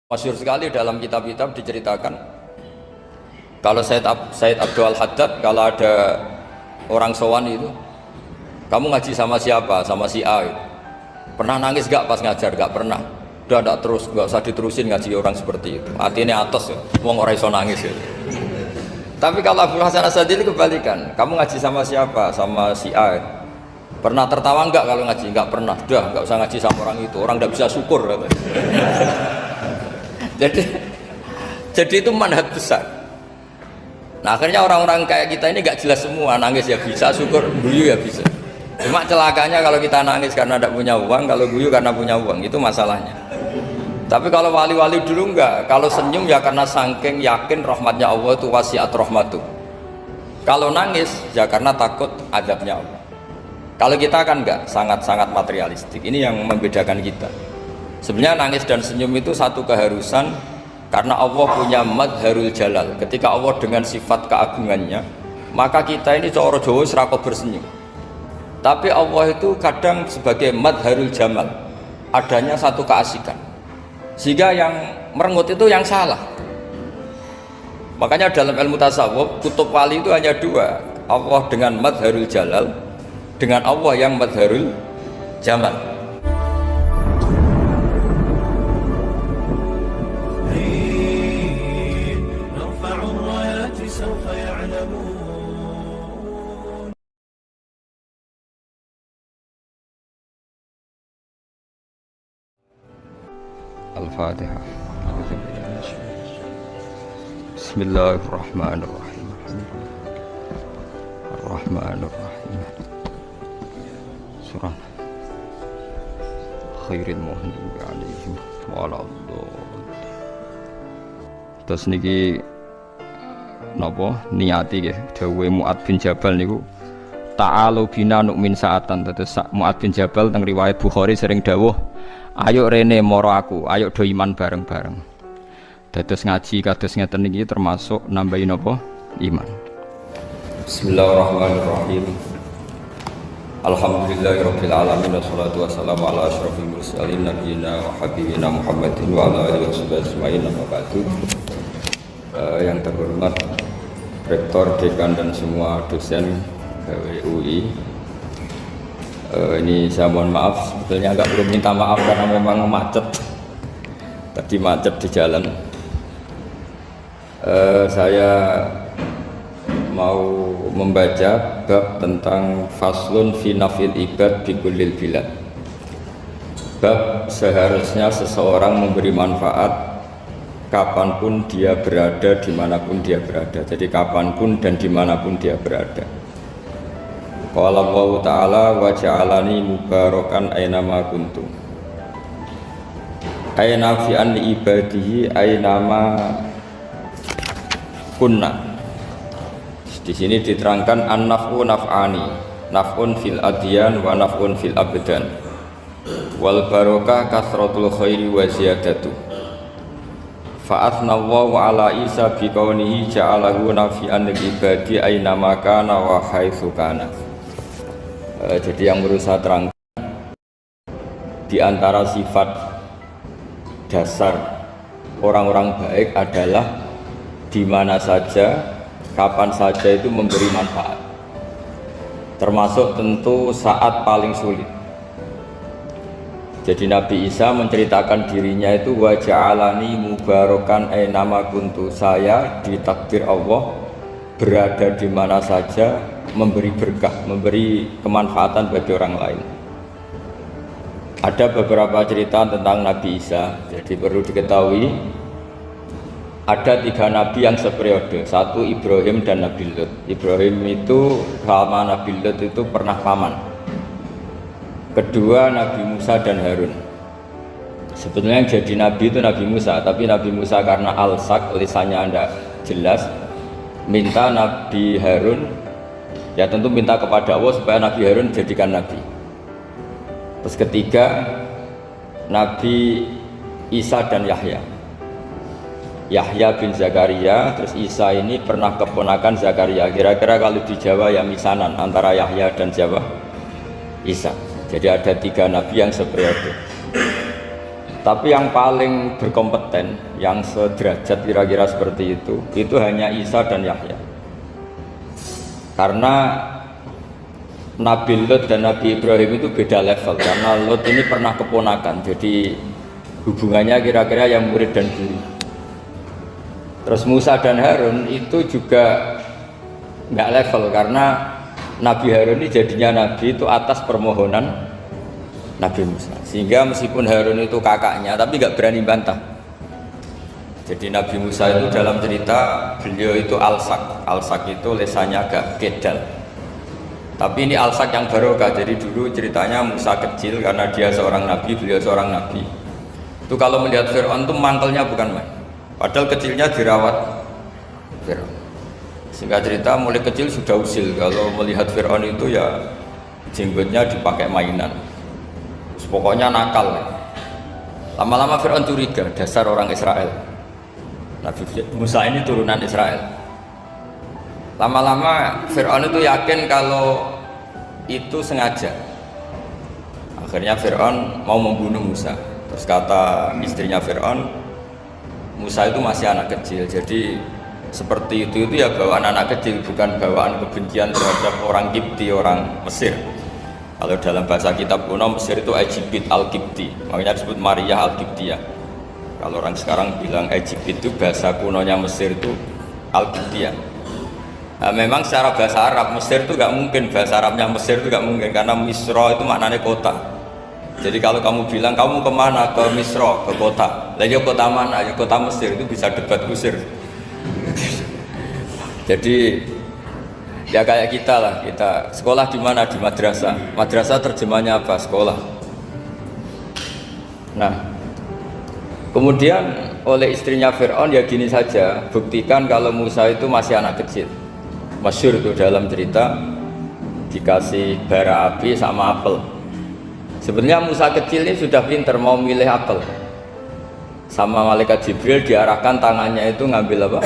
Masyhur sekali dalam kitab-kitab diceritakan kalau Said Abdul Haddad kalau ada orang sowan itu, kamu ngaji sama siapa? Sama si A itu. Pernah nangis gak pas ngajar? Gak pernah. Udah gak terus, gak usah diterusin ngaji orang seperti itu. Artinya atas ya, wong ora iso nangis ya. Tapi kalau Abdul Hasan Asadili kebalikan, kamu ngaji sama siapa? Sama si A. Pernah tertawa enggak kalau ngaji? Enggak pernah. Udah, enggak usah ngaji sama orang itu. Orang enggak bisa syukur katanya. jadi itu manhaj besar. Nah, akhirnya orang-orang kayak kita ini enggak jelas semua. Nangis ya bisa, syukur, guyu ya bisa. Cuma celakanya kalau kita nangis karena tidak punya uang, kalau guyu karena punya uang, itu masalahnya. Tapi kalau wali-wali dulu enggak, kalau senyum ya karena saking yakin rahmatnya Allah itu wasiat rahmatu. Kalau nangis ya karena takut azabnya Allah. Kalau kita kan enggak, sangat-sangat materialistik. Ini yang membedakan kita. Sebenarnya nangis dan senyum itu satu keharusan karena Allah punya madharul jalal. Ketika Allah dengan sifat keagungannya, maka kita ini coro Jawa serako bersenyum. Tapi Allah itu kadang sebagai madharul jamal, adanya satu keasikan. Sehingga yang merengut itu yang salah. Makanya dalam ilmu tasawuf, kutub wali itu hanya dua. Allah dengan madharul jalal, dengan Allah yang madharul jamal. Al-Fatihah. Bismillahirrahmanirrahim. Ar-Rahmanirrahim. Surah Khairil Muhyiddin alaihim waladhdallin. Terus niki napa niati nggih dawuhe Mu'ad bin Jabal niku ta'alu bina nu'min sa'atan. Terus Mu'ad bin Jabal teng riwayat Bukhari sering dawuh, ayo rene moro aku, ayo do iman bareng-bareng. Dados ngaji kados ngeten niki termasuk nambahi napa? Iman. Bismillahirrahmanirrahim. Alhamdulillahirabbil alamin wassalatu wassalamu ala asyrofil mursalin nabiyina wa habibina Muhammadin wa ala alihi washabihi wa ba'du. Yang terhormat Rektor, Dekan dan semua dosen UI. Ini saya mohon maaf, sebetulnya agak perlu minta maaf karena memang macet. Tadi macet di jalan. Saya mau membaca bab tentang faslun fi nafil ibad bi kullil bilad. Bab seharusnya seseorang memberi manfaat kapanpun dia berada, dimanapun dia berada. Jadi kapanpun dan dimanapun dia berada. Qala Allah Ta'ala wa ja'alani mubarakan aynama kuntu. Ayna fi an ibadihi aynama kunna. Di sini diterangkan an-naf'u naf'ani, naf'un fil adyan wa naf'un fil abdan. Wal barokah kasratul khairi wa ziyadatu. Fa'athna Allahu ala Isa biqaunihi ja'alahu nafi'an lil ibadi aynama kana wa haitsu kana. Jadi yang berusaha terang di antara sifat dasar orang-orang baik adalah di mana saja, kapan saja itu memberi manfaat, termasuk tentu saat paling sulit. Jadi Nabi Isa menceritakan dirinya itu wa ja'alani mubarakan aynama kuntu, saya ditakdir Allah berada di mana saja memberi berkah, memberi kemanfaatan bagi orang lain. Ada beberapa cerita tentang Nabi Isa. Jadi perlu diketahui ada 3 nabi yang seperiode. Satu Ibrahim dan Nabi Lut. Ibrahim itu sama Nabi Lut itu pernah paman. Kedua Nabi Musa dan Harun. Sebetulnya yang jadi nabi itu Nabi Musa, tapi Nabi Musa karena alsak lisannya tidak jelas, minta Nabi Harun, ya tentu minta kepada Allah supaya Nabi Harun jadikan nabi. Terus ketiga Nabi Isa dan Yahya. Yahya bin Zakaria, terus Isa ini pernah keponakan Zakaria. Kira-kira kalau di Jawa ya misanan antara Yahya dan Jawa Isa. Jadi ada 3 nabi yang seperiode. Tapi yang paling berkompeten, yang sederajat kira-kira seperti itu hanya Isa dan Yahya. Karena Nabi Lot dan Nabi Ibrahim itu beda level. Karena Lot ini pernah keponakan, jadi hubungannya kira-kira yang murid dan guru. Terus Musa dan Harun itu juga nggak level, karena Nabi Harun ini jadinya Nabi itu atas permohonan Nabi Musa, sehingga meskipun Harun itu kakaknya tapi nggak berani bantah. Jadi Nabi Musa itu dalam cerita beliau itu alsak itu lesannya agak kedal, tapi ini alsak yang barokah. Jadi dulu ceritanya Musa kecil karena dia seorang nabi, beliau seorang nabi. Itu kalau melihat Fir'aun itu mantelnya bukan main, padahal kecilnya dirawat Fir'aun. Sehingga cerita mulai kecil sudah usil kalau melihat Fir'aun itu ya jenggotnya dipakai mainan. Pokoknya nakal. Lama-lama Fir'aun curiga, dasar orang Israel. Nabi Musa ini turunan Israel. Lama-lama Fir'aun itu yakin kalau itu sengaja. Akhirnya Fir'aun mau membunuh Musa. Terus kata istrinya Fir'aun, Musa itu masih anak kecil, jadi seperti itu ya bawaan anak kecil, bukan bawaan kebencian terhadap orang Kipti, orang Mesir. Kalau dalam bahasa kitab kuno Mesir itu Egypt al-Kipti, makanya disebut Maria al-Kiptiyah. Kalau orang sekarang bilang Egypt itu bahasa kunonya Mesir itu al-Kiptiyah. Nah, memang secara bahasa Arab Mesir itu gak mungkin, bahasa Arabnya Mesir itu gak mungkin, karena Misro itu maknanya kota. Jadi kalau kamu bilang kamu kemana, ke Misro, ke kota, lah ya kota mana, ya kota Mesir, itu bisa debat kusir. Jadi ya kayak kita lah, kita sekolah di mana, di madrasah. Madrasah terjemahnya apa? Sekolah. Nah, kemudian oleh istrinya Fir'aun ya gini saja, buktikan kalau Musa itu masih anak kecil. Masyhur itu dalam cerita dikasih bara api sama apel. Sebenarnya Musa kecil ini sudah pinter mau milih apel. Sama malaikat Jibril diarahkan tangannya itu ngambil apa?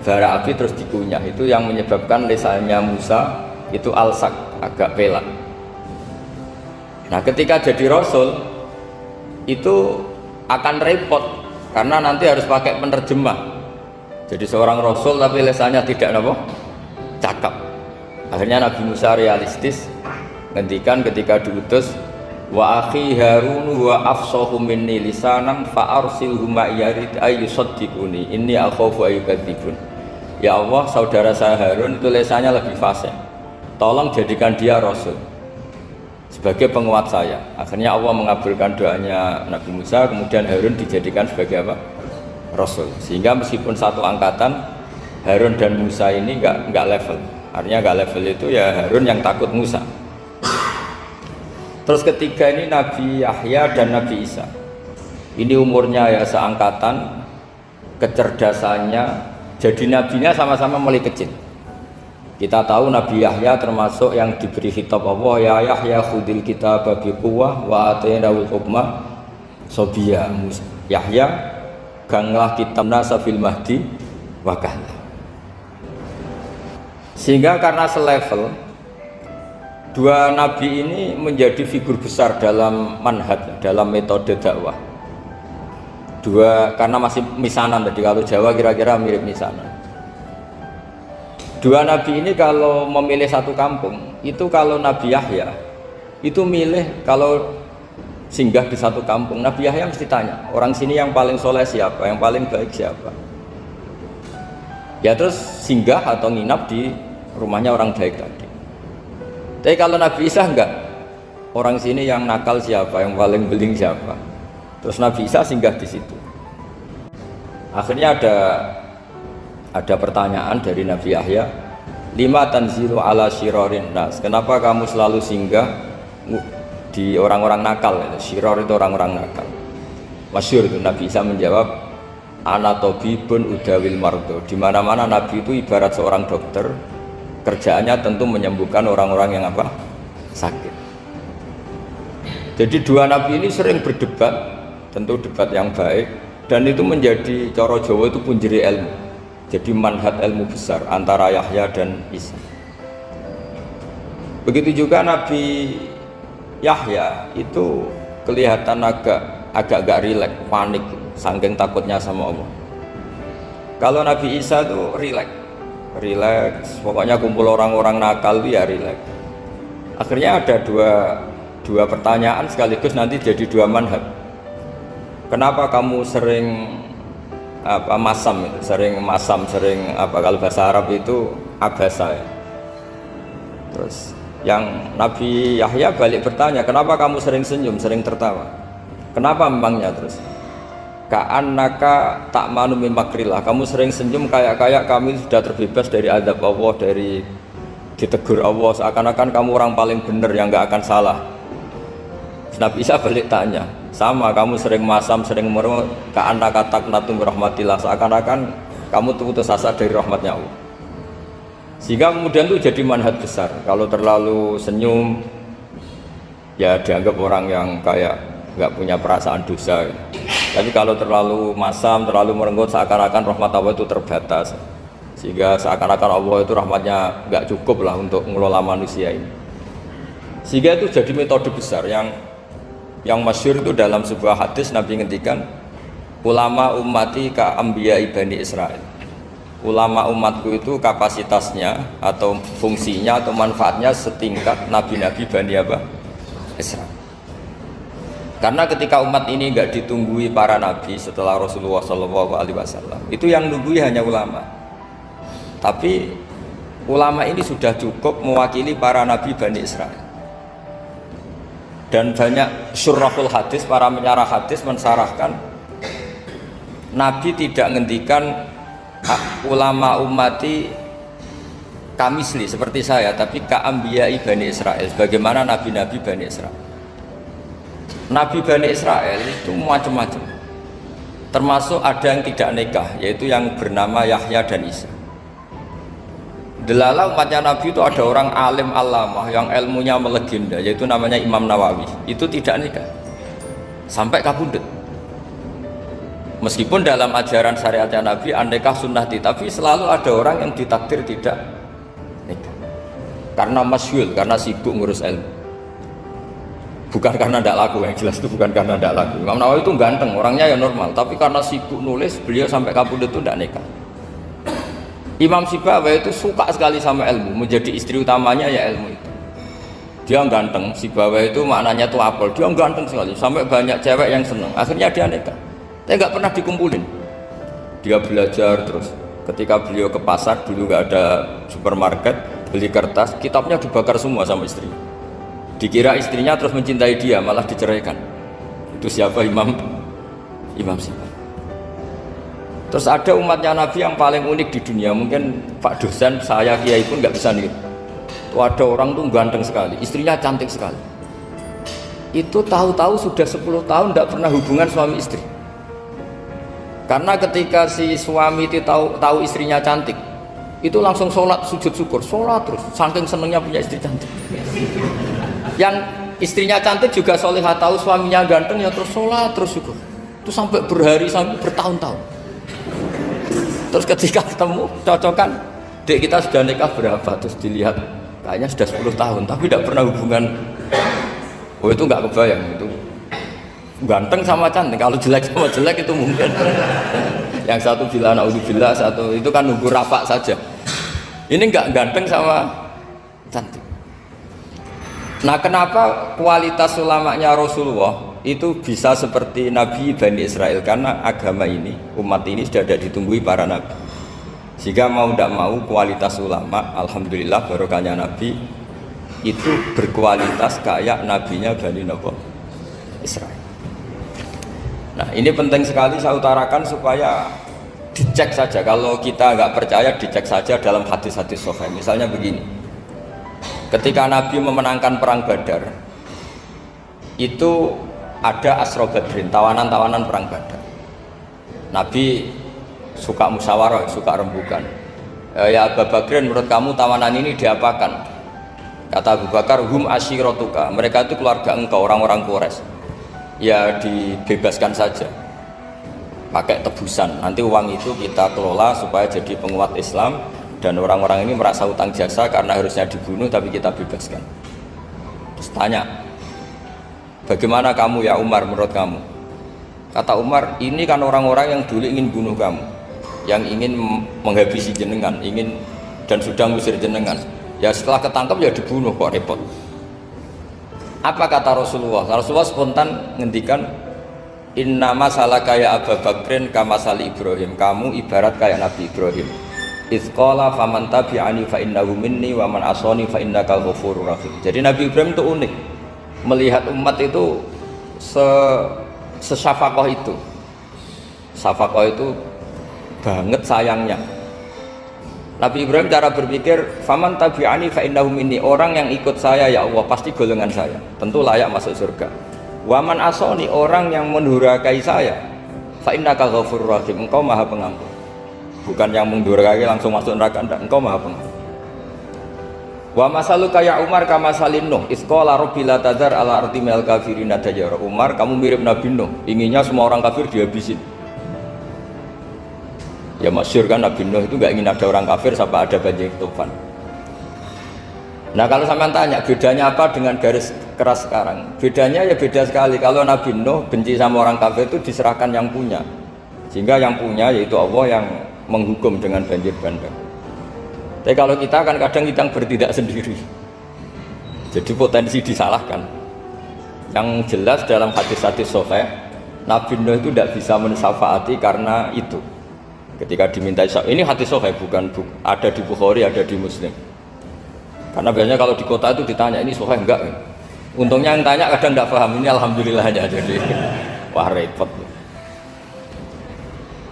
Bara api terus dikunyah. Itu yang menyebabkan lisannya Musa itu alsak, agak pelak. Nah, ketika jadi rasul itu akan repot karena nanti harus pakai penerjemah. Jadi seorang rasul tapi lisannya tidak apa? Cakap. Akhirnya Nabi Musa realistis ngendikan ketika diutus, wa akhi Harun wa afsahu minni lisanan fa arsilhu ma'iyarid ayyusaddiquni inni akhafu ayyukadzibun. Ya Allah, saudara saya Harun itu lisannya lebih fasih, tolong jadikan dia rasul sebagai penguat saya. Akhirnya Allah mengabulkan doanya Nabi Musa, kemudian Harun dijadikan sebagai apa? Rasul. Sehingga meskipun satu angkatan, Harun dan Musa ini enggak level. Artinya enggak level itu ya Harun yang takut Musa. Terus ketiga ini Nabi Yahya dan Nabi Isa. Ini umurnya ya seangkatan, kecerdasannya, jadi nabinya sama-sama mulai kecil. Kita tahu Nabi Yahya termasuk yang diberi khitab Allah, ya Yahya khudil kitab bi quwwah wa atainahu hukma sobiyya. Yahya ganglah kitab nasa fil mahdi wa kahla. Sehingga karena selevel, dua nabi ini menjadi figur besar dalam manhaj, dalam metode dakwah. Dua, karena masih misanan tadi, kalau Jawa kira-kira mirip misanan. Dua nabi ini kalau memilih satu kampung, itu kalau Nabi Yahya itu milih kalau singgah di satu kampung, Nabi Yahya mesti tanya, orang sini yang paling soleh siapa, yang paling baik siapa. Ya terus singgah atau nginap di rumahnya orang baik tadi. Tapi kalau Nabi Isa enggak, orang sini yang nakal siapa, yang paling beling siapa. Terus Nabi Isa singgah di situ. Akhirnya ada pertanyaan dari Nabi Yahya, lima tanzilu ala syirarin nas, kenapa kamu selalu singgah di orang-orang nakal? Syiror itu orang-orang nakal. Masyhur itu Nabi Isa menjawab, ana tabibun udawil mardo. Di mana-mana Nabi itu ibarat seorang dokter, kerjaannya tentu menyembuhkan orang-orang yang apa? Sakit. Jadi dua nabi ini sering berdebat, tentu debat yang baik, dan itu menjadi cara Jawa itu punjeri ilmu. Jadi manhaj ilmu besar antara Yahya dan Isa. Begitu juga Nabi Yahya itu kelihatan agak agak-agak rileks, panik, saking takutnya sama Allah. Kalau Nabi Isa itu rileks, pokoknya kumpul orang-orang nakal ya rileks. Akhirnya ada dua pertanyaan sekaligus nanti jadi dua manhaj. Kenapa kamu sering masam, sering kalau bahasa Arab itu abasa ya. Terus yang Nabi Yahya balik bertanya, kenapa kamu sering senyum, sering tertawa? Kenapa memangnya? Terus ka'annaka ta'manu min makrillah, kamu sering senyum kayak kami sudah terbebas dari azab Allah, dari ditegur Allah, seakan-akan kamu orang paling benar yang nggak akan salah. Nabi Isa balik tanya, sama kamu sering masam, sering merem, ka'annaka taqnatu min rahmatillah, seakan-akan kamu putus asa dari rahmatnya Allah. Sehingga kemudian itu jadi manhaj besar. Kalau terlalu senyum ya dianggap orang yang kayak nggak punya perasaan dosa. Tapi kalau terlalu masam, terlalu merenggut, seakan-akan rahmat Allah itu terbatas. Sehingga seakan-akan Allah itu rahmatnya nggak cukup lah untuk mengelola manusia ini. Sehingga itu jadi metode besar yang masyhur itu dalam sebuah hadis Nabi ngendikan, ulama ummati ka anbiya Bani Israil. Ulama umatku itu kapasitasnya atau fungsinya atau manfaatnya setingkat nabi-nabi Bani Israil. Karena ketika umat ini nggak ditunggui para nabi setelah Rasulullah SAW, itu yang nunggui hanya ulama. Tapi ulama ini sudah cukup mewakili para nabi Bani Israil. Dan banyak syurrahul hadis, para menyarah hadis mensarahkan, Nabi tidak ngendikan ulama ummati kamisli seperti saya, tapi ka'ambiyai Bani Israil, bagaimana nabi-nabi Bani Israil. Nabi Bani Israel itu macam-macam, termasuk ada yang tidak nikah, yaitu yang bernama Yahya dan Isa. Delala umatnya Nabi itu ada orang alim alamah yang ilmunya melegenda, yaitu namanya Imam Nawawi, itu tidak nikah sampai kabudut. Meskipun dalam ajaran syariatnya Nabi an-nikah sunnati, tapi selalu ada orang yang ditakdir tidak nikah karena masyhul, karena sibuk ngurus ilmu, bukan karena tidak laku. Yang jelas itu bukan karena tidak laku. Imam Nawawi itu ganteng, orangnya ya normal, tapi karena sibuk nulis, beliau sampai kabudut itu tidak nikah. Imam Sibawai itu suka sekali sama ilmu, menjadi istri utamanya ya ilmu itu. Dia ganteng, Sibawai itu maknanya tuh apel, dia ganteng sekali, sampai banyak cewek yang seneng, akhirnya dia nikah. Tapi nggak pernah dikumpulin. Dia belajar terus. Ketika beliau ke pasar, dulu nggak ada supermarket, beli kertas, kitabnya dibakar semua sama istri. Dikira istrinya terus mencintai dia, malah diceraikan. Itu siapa? Imam Sibawai. Terus ada umatnya Nabi yang paling unik di dunia, mungkin Pak dosen, saya kiai pun nggak bisa nih. Itu ada orang tuh ganteng sekali, istrinya cantik sekali. Itu tahu-tahu sudah 10 tahun tidak pernah hubungan suami istri. Karena ketika si suami itu tahu istrinya cantik, itu langsung sholat sujud syukur, sholat terus, saking senengnya punya istri cantik. Yang istrinya cantik juga solihah, tahu suaminya ganteng ya terus sholat terus syukur. Itu sampai berhari, sampai bertahun-tahun. Terus ketika ketemu cocokan, dek kita sudah nikah berapa? Terus dilihat kayaknya sudah 10 tahun, tapi tidak pernah hubungan. Oh itu nggak kebayang, itu ganteng sama cantik. Kalau jelek sama jelek itu mungkin. Yang satu bilang naudzubillah, satu itu kan nunggu rapak saja. Ini nggak ganteng sama cantik. Nah kenapa kualitas ulamanya Rasulullah itu bisa seperti Nabi Bani Israel? Karena agama ini, umat ini sudah ada ditunggui para nabi. Sehingga mau tidak mau kualitas ulama, alhamdulillah barokahnya Nabi itu berkualitas kayak nabinya Bani Israel. Nah ini penting sekali saya utarakan supaya dicek saja. Kalau kita nggak percaya, dicek saja dalam hadis-hadis sahih. Misalnya begini, ketika Nabi memenangkan perang Badar, itu ada Asra Badrin, tawanan-tawanan perang Badar. Nabi suka musyawarah, suka rembukan. Ya Abu Bakrin, menurut kamu tawanan ini diapakan? Kata Abu Bakar, hum asyiratuka, mereka itu keluarga engkau, orang-orang Quraisy. Ya dibebaskan saja, pakai tebusan. Nanti uang itu kita kelola supaya jadi penguat Islam, dan orang-orang ini merasa utang jasa karena harusnya dibunuh, tapi kita bebaskan. Terus tanya, bagaimana kamu ya Umar, menurut kamu? Kata Umar, ini kan orang-orang yang dulu ingin bunuh kamu, yang ingin menghabisi jenengan, ingin dan sudah ngusir jenengan. Ya setelah ketangkep ya dibunuh, kok repot. Apa kata Rasulullah? Rasulullah spontan ngendikan, inna masalah kayak Abu Bakrin kamasali Ibrahim. Kamu ibarat kayak Nabi Ibrahim. Izqala faman tabi'ani fa innahu minni wa man asani fa innakal ghafurur rahim. Jadi Nabi Ibrahim itu unik. Melihat umat itu sesyafakoh itu. Syafakoh itu banget sayangnya. Nabi Ibrahim cara berpikir, faman tabi'ani fa innahu minni. Orang yang ikut saya ya Allah pasti golongan saya. Tentu layak masuk surga. Wa man asani, orang yang mendurhakai saya, fa innakal ghafurur rahim. Engkau Maha Pengampun. Bukan yang mendurhakai langsung masuk neraka, enggak, engkau Maha Pengampun. Wa masaluka ya Umar kama salin Nuh isqala rabbi la tadzar ala ardi minal kafirin dajjara. Umar, kamu mirip Nabi Nuh, inginnya semua orang kafir dihabisin. Ya masyhur kan Nabi Nuh itu enggak ingin ada orang kafir sampai ada banjir tufan. Nah kalau sampean tanya bedanya apa dengan garis keras sekarang? Bedanya ya beda sekali. Kalau Nabi Nuh benci sama orang kafir itu diserahkan yang punya, sehingga yang punya yaitu Allah yang menghukum dengan banjir bandang. Tapi kalau kita kan kadang kita bertindak sendiri, jadi potensi disalahkan. Yang jelas dalam hadis-hadis sahih, Nabi Nuh itu tidak bisa mensyafaati karena itu. Ketika diminta ini hadis sahih, bukan ada di Bukhari, ada di Muslim. Karena biasanya kalau di kota itu ditanya ini sahih enggak. Untungnya yang tanya kadang tidak paham, ini alhamdulillah aja, jadi wah repot.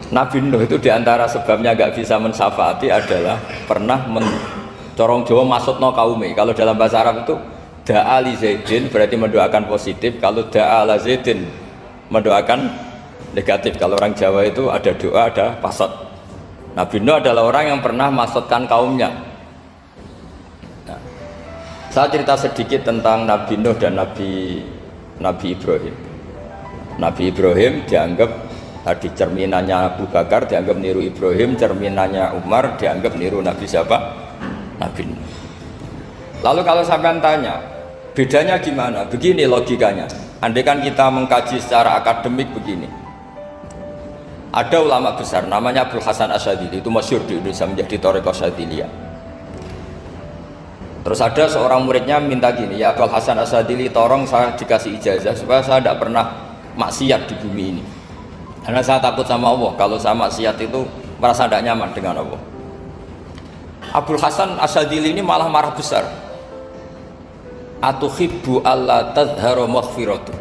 Nabi Nuh itu diantara sebabnya gak bisa mensyafaati adalah pernah corong Jawa maksudno kaume. Kalau dalam bahasa Arab itu da'a li Zaidin berarti mendoakan positif, kalau da'a la Zaidin mendoakan negatif. Kalau orang Jawa itu ada doa, ada pasot. Nabi Nuh adalah orang yang pernah maksudkan kaumnya. Nah, saya cerita sedikit tentang Nabi Nuh dan Nabi Ibrahim. Nabi Ibrahim dianggap tadi cerminannya Abu Bakar, dianggap niru Ibrahim, cerminannya Umar dianggap niru Nabi siapa? Nabi Nuh. Lalu kalau sampean tanya bedanya gimana? Begini logikanya. Andai kan kita mengkaji secara akademik begini, ada ulama besar namanya Abdul Hasan Asyadzili, itu masyhur di Indonesia menjadi Thariqah Syadziliyah. Terus ada seorang muridnya minta gini, ya Abdul Hasan Asyadzili, tolong saya dikasih ijazah supaya saya tidak pernah maksiat di bumi ini. Karena saya takut sama Allah, kalau saya maksiat itu merasa tidak nyaman dengan Allah. Abdul Hasan Asyadzili ini malah marah besar. Atuhibbu alla tadhharu maghfiratu.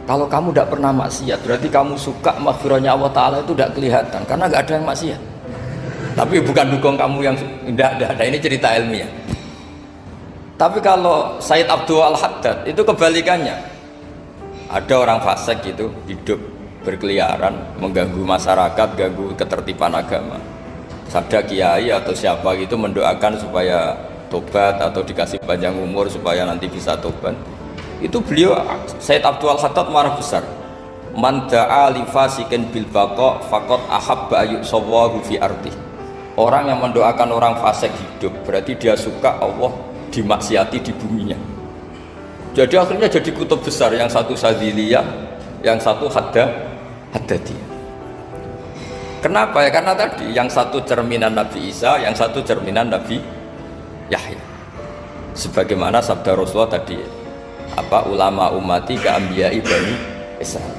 Kalau kamu tidak pernah maksiat, berarti kamu suka maghfirahnya Allah Ta'ala itu tidak kelihatan, karena nggak ada yang maksiat. Tapi bukan dukung kamu yang tidak ada, ini cerita ilmiah. Tapi kalau Sayyid Abdul Al-Haddad itu kebalikannya. Ada orang fasik gitu hidup berkeliaran, mengganggu masyarakat, ganggu ketertiban agama. Ada kiai atau siapa gitu mendoakan supaya tobat atau dikasih panjang umur supaya nanti bisa tobat. Itu beliau Sayyid Abdul Haddad marah besar. Man da'a li fasikin bil baqa faqad ahabba ayyusawwahu fi ardi. Orang yang mendoakan orang fasik hidup berarti dia suka Allah dimaksiati di buminya. Jadi akhirnya jadi kutub besar, yang satu Syadziliyah, yang satu Haddadiyah. Kenapa ya? Karena tadi yang satu cerminan Nabi Isa, yang satu cerminan Nabi Yahya. Sebagaimana sabda Rasulullah tadi, apa ulama umati ka ambiyai bani Israil.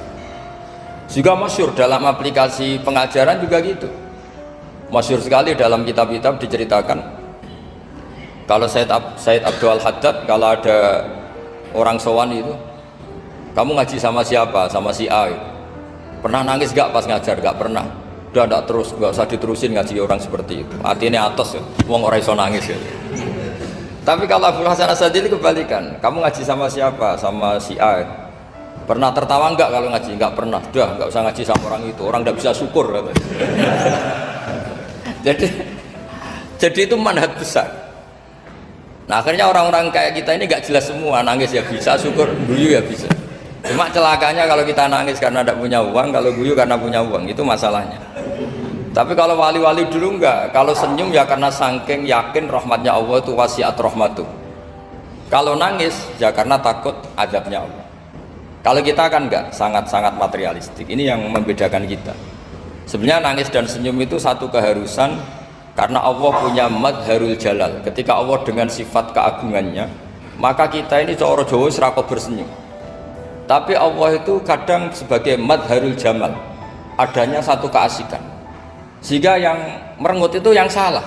Juga masyhur dalam aplikasi pengajaran juga gitu. Masyhur sekali dalam kitab-kitab diceritakan kalau Sayyid Abdul Haddad kalau ada orang sowan itu, kamu ngaji sama siapa? Sama si A. Pernah nangis gak pas ngajar? Gak pernah. Udah gak terus, gak usah diterusin ngaji orang seperti itu. Artinya atos ya, wong orang iso nangis ya. Tapi kalau Abdul Hasan Asyadzili kebalikan, kamu ngaji sama siapa? Sama si A. Pernah tertawa enggak kalau ngaji? Enggak pernah. Udah enggak usah ngaji sama orang itu, orang enggak bisa syukur katanya. jadi itu manhaj besar. Nah akhirnya orang-orang kayak kita ini enggak jelas semua, nangis ya bisa, syukur, guyu ya bisa. Cuma celakanya kalau kita nangis karena tidak punya uang, kalau guyu karena punya uang, itu masalahnya. Tapi kalau wali-wali dulu enggak, kalau senyum ya karena saking yakin rahmatnya Allah itu wasiat rahmatu. Kalau nangis ya karena takut azabnya Allah. Kalau kita kan enggak, sangat-sangat materialistik. Ini yang membedakan kita. Sebenarnya nangis dan senyum itu satu keharusan karena Allah punya madharul jalal. Ketika Allah dengan sifat keagungannya, maka kita ini cara Jawa serako bersenyum. Tapi Allah itu kadang sebagai madharul jamal, adanya satu keasikan. Sehingga yang merengut itu yang salah.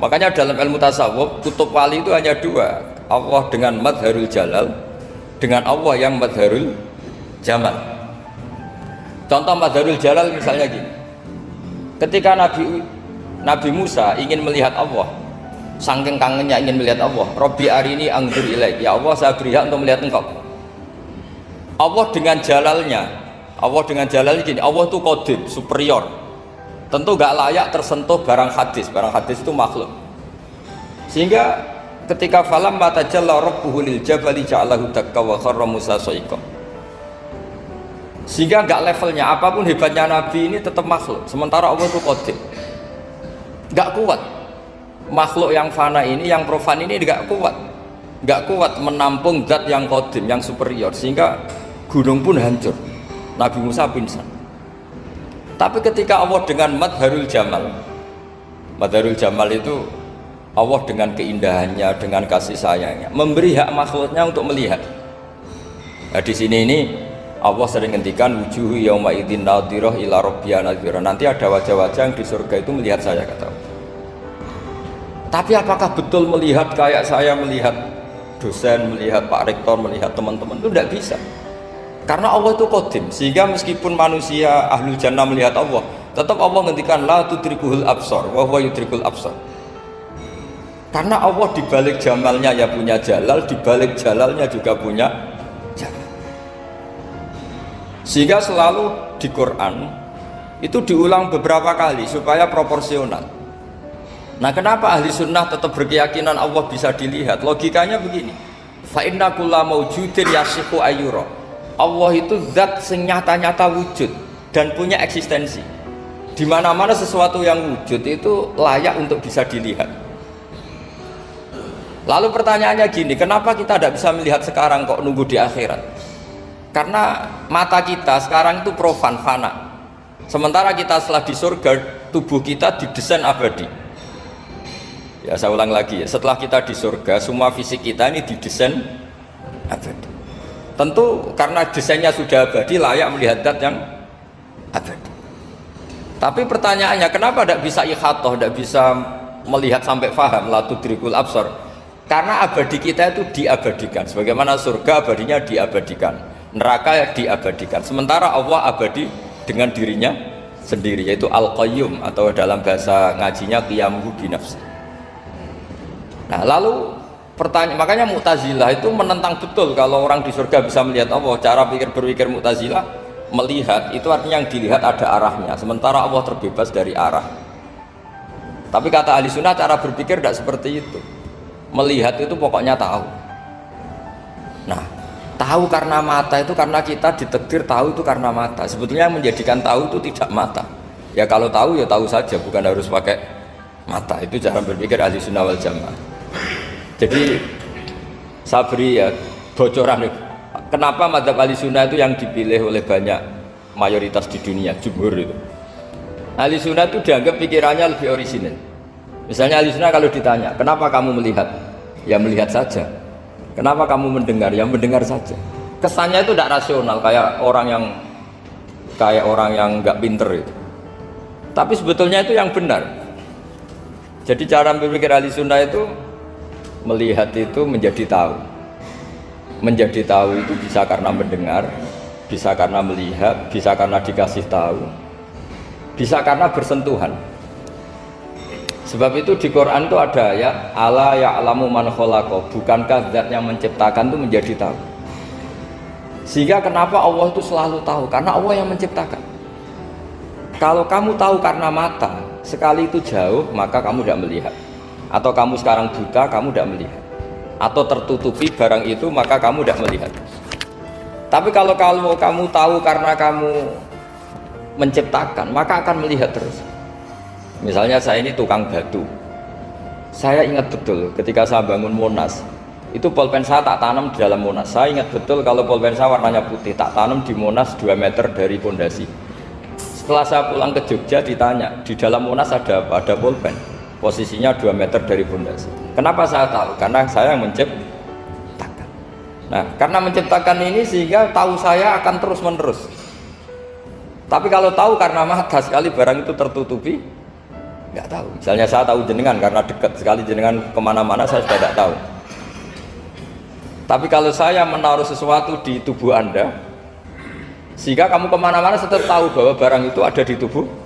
Makanya dalam ilmu tasawuf, kutub wali itu hanya dua, Allah dengan madharul jalal, dengan Allah yang madharul jamal. Contoh madharul jalal misalnya gini, ketika Nabi Musa ingin melihat Allah, saking kangennya ingin melihat Allah, Robbi arini anggur ilaik, ya Allah saya beri hak untuk melihat engkau. Allah dengan jalalnya gini, Allah itu qadim, superior, tentu gak layak tersentuh barang hadis itu makhluk. Sehingga ketika falam matajalla rabbuhu lil jabali ja'alahu dakka wa kharra Musa sa'iqa, sehingga gak levelnya, apapun hebatnya Nabi ini tetap makhluk, sementara Allah itu qadim, gak kuat. Makhluk yang fana ini, yang profan ini gak kuat menampung zat yang qadim, yang superior, sehingga gunung pun hancur, Nabi Musa pingsan. Tapi ketika Allah dengan madharul jamal itu Allah dengan keindahannya, dengan kasih sayangnya memberi hak makhluknya untuk melihat. Nah, di sini ini Allah sering ngendikan wujuhu yauma idzin nadhirah ila rabbiha nadhirah. Nanti ada wajah-wajah yang di surga itu melihat saya, kata Allah. Tapi apakah betul melihat kayak saya melihat dosen, melihat Pak Rektor, melihat teman-teman? Itu tidak bisa. Karena Allah itu qadim, sehingga meskipun manusia ahlul jannah melihat Allah, tetap Allah ngendikan la tudrikuhul absar wa huwa yudrikul absar. Karena Allah dibalik jamalnya ya punya jalal, dibalik jalalnya juga punya jalal. Sehingga selalu di Quran itu diulang beberapa kali supaya proporsional. Nah, kenapa ahli sunnah tetap berkeyakinan Allah bisa dilihat? Logikanya begini, fa inna kulla maujudin yasihu ayyura. Allah itu zat sing nyata-nyata wujud dan punya eksistensi. Di mana-mana sesuatu yang wujud itu layak untuk bisa dilihat. Lalu pertanyaannya gini, kenapa kita tidak bisa melihat sekarang kok nunggu di akhirat? Karena mata kita sekarang itu profan, fana. Sementara kita setelah di surga, tubuh kita didesain abadi. Ya, saya ulang lagi ya, setelah kita di surga, semua fisik kita ini didesain abadi. Tentu karena desainnya sudah abadi, layak melihat zat yang abadi. Tapi pertanyaannya, kenapa tidak bisa ikhatoh, tidak bisa melihat sampai faham, la tudrikul absar? Karena abadi kita itu diabadikan, sebagaimana surga abadinya diabadikan, neraka diabadikan. Sementara Allah abadi dengan dirinya sendiri, yaitu Al-Qayyum, atau dalam bahasa ngajinya qiyamuhu binafsi. Nah, lalu makanya Mu'tazilah itu menentang betul kalau orang di surga bisa melihat Allah. Cara berpikir Mu'tazilah, melihat itu artinya yang dilihat ada arahnya, sementara Allah terbebas dari arah. Tapi kata ahli sunnah, cara berpikir tidak seperti itu. Melihat itu pokoknya tahu. Nah, tahu karena mata itu karena kita ditakdir tahu itu karena mata. Sebetulnya yang menjadikan tahu itu tidak mata. Ya kalau tahu ya tahu saja, bukan harus pakai mata. Itu cara berpikir ahli sunnah wal jamaah. Jadi saya beri ya bocoran. Kenapa mazhab ahli sunnah itu yang dipilih oleh banyak mayoritas di dunia, jumhur itu. Ahli sunnah itu dianggap pikirannya lebih orisinal. Misalnya ahli sunnah kalau ditanya, kenapa kamu melihat? Ya melihat saja. Kenapa kamu mendengar? Ya mendengar saja. Kesannya itu tidak rasional, kayak orang yang nggak pinter itu. Tapi sebetulnya itu yang benar. Jadi cara berpikir ahli sunnah itu melihat itu menjadi tahu. Menjadi tahu itu bisa karena mendengar, bisa karena melihat, bisa karena dikasih tahu, bisa karena bersentuhan. Sebab itu di Quran itu ada ayat ala ya'lamu man khalaqa, bukankah zat yang menciptakan itu menjadi tahu. Sehingga kenapa Allah itu selalu tahu? Karena Allah yang menciptakan. Kalau kamu tahu karena mata, sekali itu jauh, maka kamu tidak melihat. Atau kamu sekarang buta, kamu tidak melihat. Atau tertutupi barang itu, maka kamu tidak melihat. Tapi kalau kamu tahu karena kamu menciptakan, maka akan melihat terus. Misalnya saya ini tukang batu. Saya ingat betul ketika saya bangun Monas, Itu pulpen saya tak tanam di dalam Monas. Saya ingat betul kalau pulpen saya warnanya putih, tak tanam di Monas 2 meter dari pondasi. Setelah saya pulang ke Jogja ditanya, di dalam Monas ada apa? Ada pulpen. Posisinya 2 meter dari pondasi. Kenapa saya tahu? Karena saya yang menciptakan. Nah, karena menciptakan ini sehingga tahu saya akan terus menerus. Tapi kalau tahu karena mata sekali barang itu tertutupi, nggak tahu. Misalnya saya tahu jenengan karena dekat sekali jenengan kemana-mana saya sudah tidak tahu. Tapi kalau saya menaruh sesuatu di tubuh Anda, sehingga kamu kemana-mana tetap tahu bahwa barang itu ada di tubuh Anda.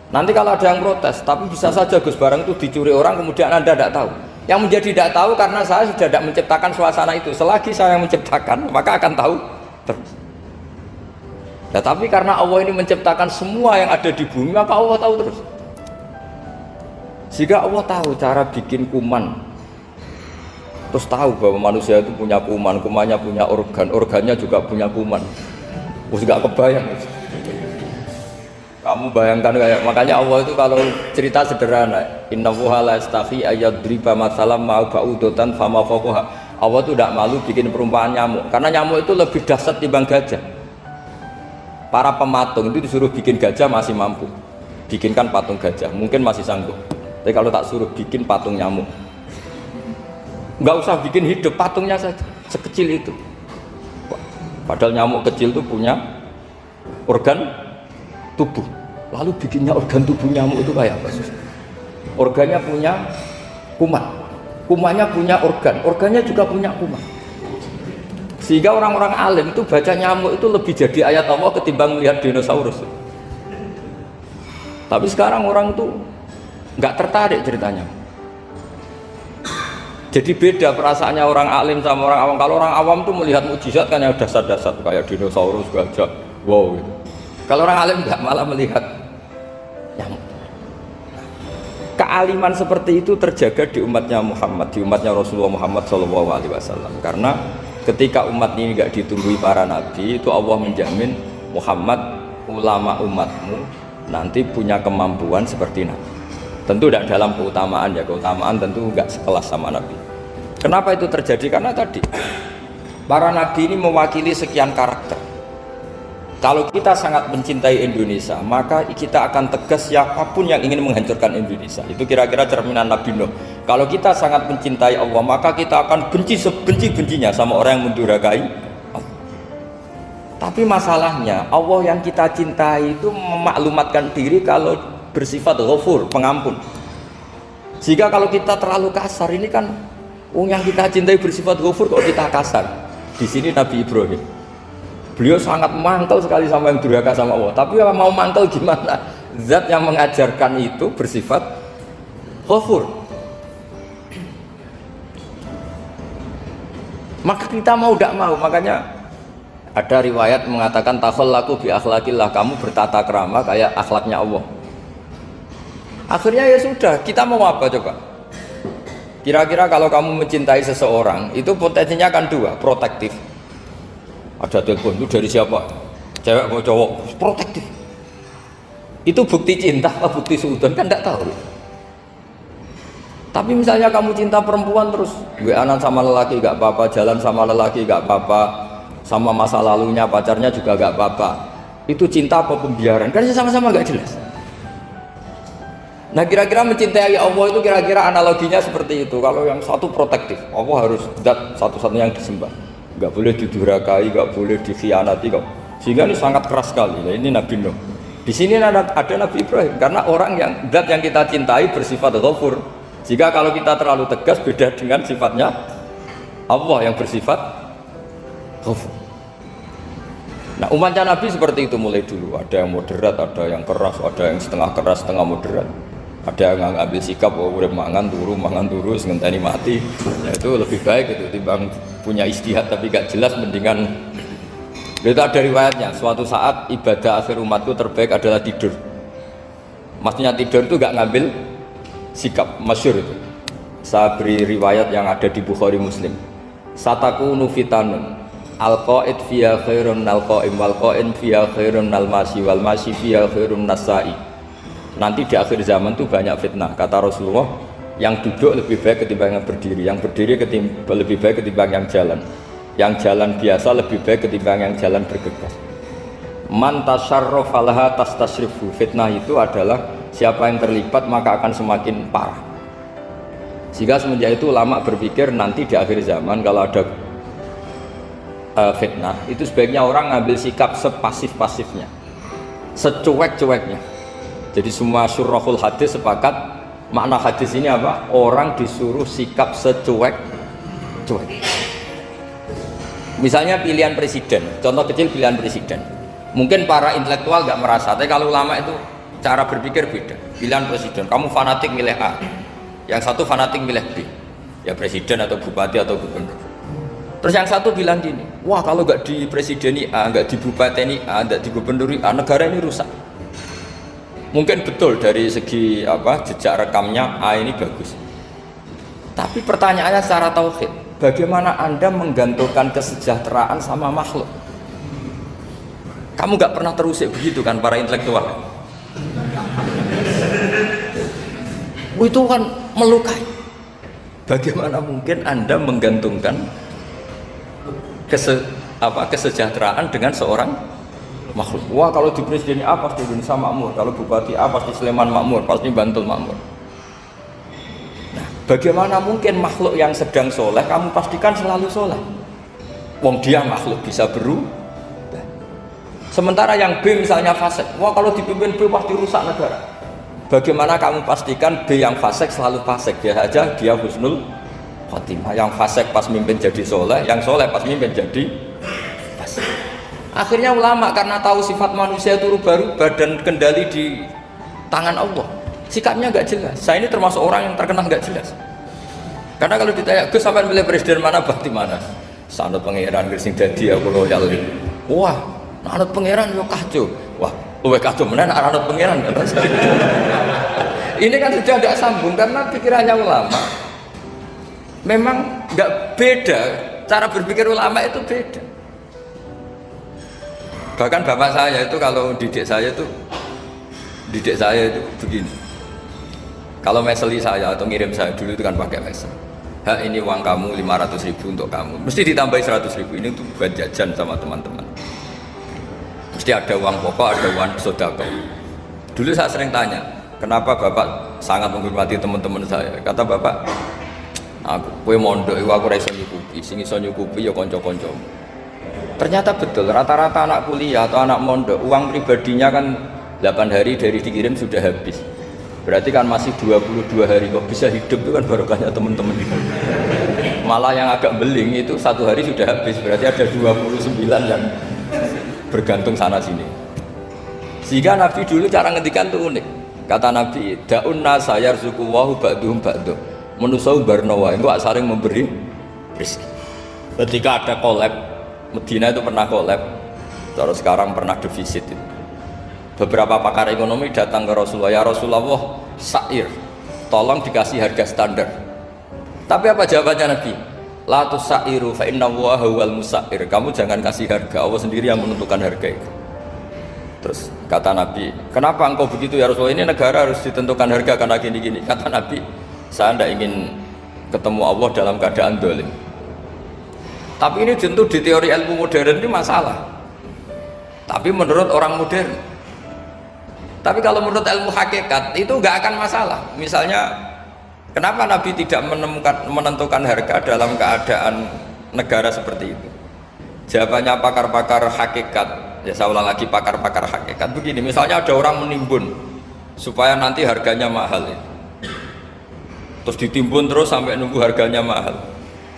Nanti kalau ada yang protes, tapi bisa saja Gus barang itu dicuri orang kemudian Anda tidak tahu. Yang menjadi tidak tahu karena saya sudah tidak menciptakan suasana itu. Selagi saya yang menciptakan, maka akan tahu terus. Ya, tapi karena Allah ini menciptakan semua yang ada di bumi, maka Allah tahu terus. Sehingga Allah tahu cara bikin kuman. Terus tahu bahwa manusia itu punya kuman, kumannya punya organ, organnya juga punya kuman. Terus gak kebayang. Kamu bayangkan kayak, makanya Allah itu kalau cerita sederhana, innallaha la yastahi ayyadriba mathalam ma ba'udatan fama fawqaha. Allah itu tidak malu bikin perumpamaan nyamuk, karena nyamuk itu lebih dahsyat dibanding gajah. Para pematung itu disuruh bikin gajah masih mampu, bikinkan patung gajah, mungkin masih sanggup. Tapi kalau tak suruh bikin patung nyamuk, nggak usah bikin hidup, patungnya saja sekecil itu. Padahal nyamuk kecil itu punya organ tubuh, lalu bikinnya organ tubuh nyamuk itu kayak apa? Organnya punya kuman, kumannya punya organ, organnya juga punya kuman. Sehingga orang-orang alim itu baca nyamuk itu lebih jadi ayat Allah ketimbang melihat dinosaurus. Tapi sekarang orang itu nggak tertarik ceritanya. Jadi beda perasaannya orang alim sama orang awam. Kalau orang awam tuh melihat mukjizat kan yang dasar-dasar kayak dinosaurus, gajah, wow gitu. Kalau orang alim nggak, malah melihat nyamuk. Kealiman seperti itu terjaga di umatnya Muhammad, di umatnya Rasulullah Muhammad SAW. Karena ketika umat ini nggak ditumbuhi para nabi, itu Allah menjamin Muhammad, ulama umatmu nanti punya kemampuan seperti nabi. Tentu tidak dalam keutamaan ya, keutamaan tentu nggak sekelas sama nabi. Kenapa itu terjadi? Karena tadi para nabi ini mewakili sekian karakter. Kalau kita sangat mencintai Indonesia, maka kita akan tegas siapapun yang ingin menghancurkan Indonesia. Itu kira-kira cerminan Nabi Nuh. Kalau kita sangat mencintai Allah, maka kita akan benci sebenci-bencinya sama orang yang mendurhakai Allah. Tapi masalahnya Allah yang kita cintai itu memaklumatkan diri kalau bersifat ghafur, pengampun. Jika kalau kita terlalu kasar, ini kan yang kita cintai bersifat ghafur kok kita kasar. Di sini Nabi Ibrahim, beliau sangat mangkel sekali sama yang durhaka sama Allah. Tapi mau mangkel gimana? Zat yang mengajarkan itu bersifat ghafur. Maka kita mau tidak mau, makanya ada riwayat mengatakan takhallaku bi akhlaqillah, kamu bertata krama kayak akhlaknya Allah. Akhirnya ya sudah, kita mau apa coba? Kira-kira kalau kamu mencintai seseorang, itu potensinya kan dua, protektif. Ada telepon, itu dari siapa? Cewek atau cowok? Protektif. Itu bukti cinta apa bukti suudon? Kan tidak tahu. Tapi misalnya kamu cinta perempuan terus WA-an sama lelaki gak apa-apa, jalan sama lelaki gak apa-apa, sama masa lalunya pacarnya juga gak apa-apa. Itu cinta apa pembiaran? Kan sama-sama gak jelas. Nah kira-kira mencintai Allah itu kira-kira analoginya seperti itu. Kalau yang satu protektif, Allah harus zat satu-satunya yang disembah, nggak boleh didurhakai, nggak boleh dikhianati kok. Sehingga ini sangat keras sekali. Nah, ini Nabi Nuh. Di sini ada Nabi Ibrahim, karena orang yang zat yang kita cintai bersifat ghafur. Jika kalau kita terlalu tegas beda dengan sifatnya Allah yang bersifat ghafur. Nah umatnya Nabi seperti itu mulai dulu. Ada yang moderat, ada yang keras, ada yang setengah keras, setengah moderat. Ada yang ngambil sikap, oh udah mangan turu, ngenteni mati. Ya, itu lebih baik itu timbang punya istihad tapi gak jelas, mendingan. Itu ada riwayatnya. Suatu saat ibadah akhir umatku terbaik adalah tidur. Maksudnya tidur itu gak ngambil sikap, masyhur itu. Saya beri riwayat yang ada di Bukhari Muslim. Satakunu fitanun al-qaid fiya khairun al-qaim wal qaim fiya khairun al-masyi wal masyi fiya khairun nasai. Nanti di akhir zaman itu banyak fitnah, kata Rasulullah. Yang duduk lebih baik ketimbang yang berdiri, yang berdiri lebih baik ketimbang yang jalan biasa lebih baik ketimbang yang jalan bergegas. Man tasyarrafa laha tastasrifu. Fitnah itu adalah siapa yang terlibat maka akan semakin parah. Sehingga semenjak itu ulama berpikir nanti di akhir zaman kalau ada fitnah itu sebaiknya orang ngambil sikap sepasif-pasifnya, secuek-cueknya. Jadi semua syurahul hadis sepakat makna hadis ini apa? Orang disuruh sikap secuek-cuek. Misalnya pilihan presiden, contoh kecil pilihan presiden. Mungkin para intelektual nggak merasa, tapi kalau ulama itu cara berpikir beda. Pilihan presiden, kamu fanatik milih A, yang satu fanatik milih B, ya presiden atau bupati atau gubernur. Terus yang satu bilang gini, wah kalau nggak di presideni A, nggak di bupati A, nggak di gubernuri A, negara ini rusak. Mungkin betul dari segi jejak rekamnya A ini bagus. Tapi pertanyaannya secara tauhid, bagaimana Anda menggantungkan kesejahteraan sama makhluk? Kamu nggak pernah terusik begitu kan para intelektual? Itu kan melukai. Bagaimana mungkin Anda menggantungkan kesejahteraan dengan seorang makhluk? Wah kalau di presiden A pasti Indonesia makmur, kalau bupati A pasti Sleman makmur, pasti Bantul makmur. Nah, bagaimana mungkin makhluk yang sedang soleh kamu pastikan selalu soleh? Wong dia makhluk bisa berubah. Sementara yang B misalnya fasik, wah kalau dipimpin B pasti rusak negara. Bagaimana kamu pastikan B yang fasik selalu fasik? Biasa aja dia husnul khotimah. Yang fasik pas mimpin jadi soleh, yang soleh pas mimpin jadi fasik. Akhirnya ulama karena tahu sifat manusia itu rubah-rubah dan kendali di tangan Allah, sikapnya nggak jelas. Saya ini termasuk orang yang terkenal nggak jelas. Karena kalau ditanya, Gus sampai milih presiden mana, bakti mana? Sanut pangeran Gresing dadi aku loyal. Wah, anut pangeran yo kacau. Wah, luwih kacau menan anut pangeran kata saya. Ini kan sudah nggak sambung karena pikirannya ulama memang nggak beda, cara berpikir ulama itu beda. Bahkan bapak saya itu kalau didik saya itu begini. Kalau meseli saya atau ngirim saya dulu itu kan pakai mesel. Ini uang kamu 500.000 untuk kamu. Mesti ditambahi 100.000 ini untuk buat jajan sama teman-teman. Mesti ada uang pokok, ada uang sodako. Dulu saya sering tanya, kenapa bapak sangat menghormati teman-teman saya? Kata bapak, kue mondok, aku raiso nyukupi, sing iso nyukupi ya konco-konco. Ternyata betul, rata-rata anak kuliah atau anak mondok, uang pribadinya kan 8 hari dari dikirim sudah habis. Berarti kan masih 22 hari kok bisa hidup, itu kan barokahnya teman-teman. Malah yang agak beling itu 1 hari sudah habis, berarti ada 29 yang bergantung sana sini. Sehingga Nabi dulu cara ngedikan itu unik. Kata Nabi, da'un nasa yarzuqullahi ba'duhum ba'duh. Manusia barnawa itu saling memberi rezeki. Ketika ada kolab, Medina itu pernah kolab, terus sekarang pernah defisit itu. Beberapa pakar ekonomi datang ke Rasulullah, ya Rasulullah, sa'ir, tolong dikasih harga standar. Tapi apa jawabannya Nabi? La tusa'iru fa inna Allaha huwal musa'ir. Kamu jangan kasih harga, Allah sendiri yang menentukan harga itu. Terus kata Nabi, kenapa engkau begitu ya Rasulullah? Ini negara harus ditentukan harga karena gini-gini. Kata Nabi, saya tidak ingin ketemu Allah dalam keadaan dolim. Tapi ini tentu di teori ilmu modern ini masalah. Tapi menurut orang modern. Tapi kalau menurut ilmu hakikat itu nggak akan masalah. Misalnya, kenapa Nabi tidak menentukan harga dalam keadaan negara seperti itu? Jawabannya pakar-pakar hakikat, ya saya ulang lagi pakar-pakar hakikat begini. Misalnya ada orang menimbun supaya nanti harganya mahal, terus ditimbun terus sampai nunggu harganya mahal.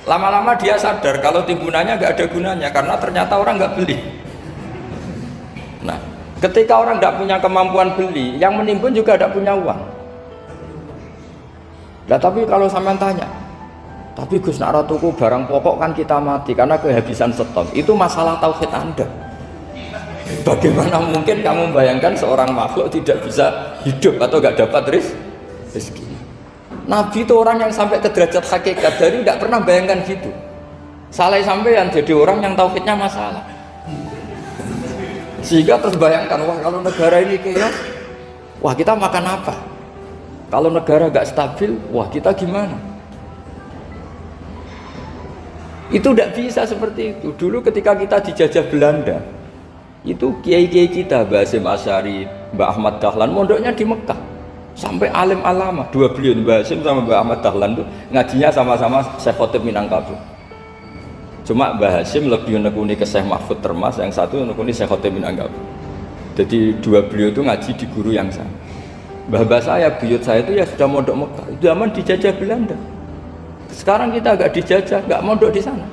Lama-lama dia sadar kalau timbunannya nggak ada gunanya karena ternyata orang nggak beli. Nah, ketika orang tidak punya kemampuan beli, yang menimbun juga tidak punya uang. Nah, tapi kalau sampean tanya, tapi Gus nak tuku barang pokok kan kita mati karena kehabisan stok. Itu masalah tauhid Anda. Bagaimana mungkin kamu membayangkan seorang makhluk tidak bisa hidup atau nggak dapat rezeki? Nabi itu orang yang sampai ke derajat hakikat, dari tidak pernah bayangkan gitu. Salah sampean jadi orang yang tauhidnya masalah. Sehingga terus bayangkan, wah kalau negara ini chaos, wah kita makan apa? Kalau negara gak stabil, wah kita gimana? Itu tidak bisa seperti itu. Dulu ketika kita dijajah Belanda, itu kiai-kiai kita, Mbah Hasyim Asy'ari, Mbah Ahmad Dahlan, mondoknya di Mekah. Sampai alim alama, dua beliau, Mbah Hasyim sama Mbah Ahmad Dahlan itu ngajinya sama-sama Syekh Khotib Minangkabau. Cuma Mbah Hasyim lebih menekuni ke Syekh Mahfud Termas, yang satu menekuni Syekh Khotib Minangkabau. Jadi dua beliau itu ngaji di guru yang sama. Mbah saya, buyut saya itu ya sudah mondok Mekah. Itu zaman dijajah Belanda. Sekarang kita agak dijajah, nggak mondok di sana.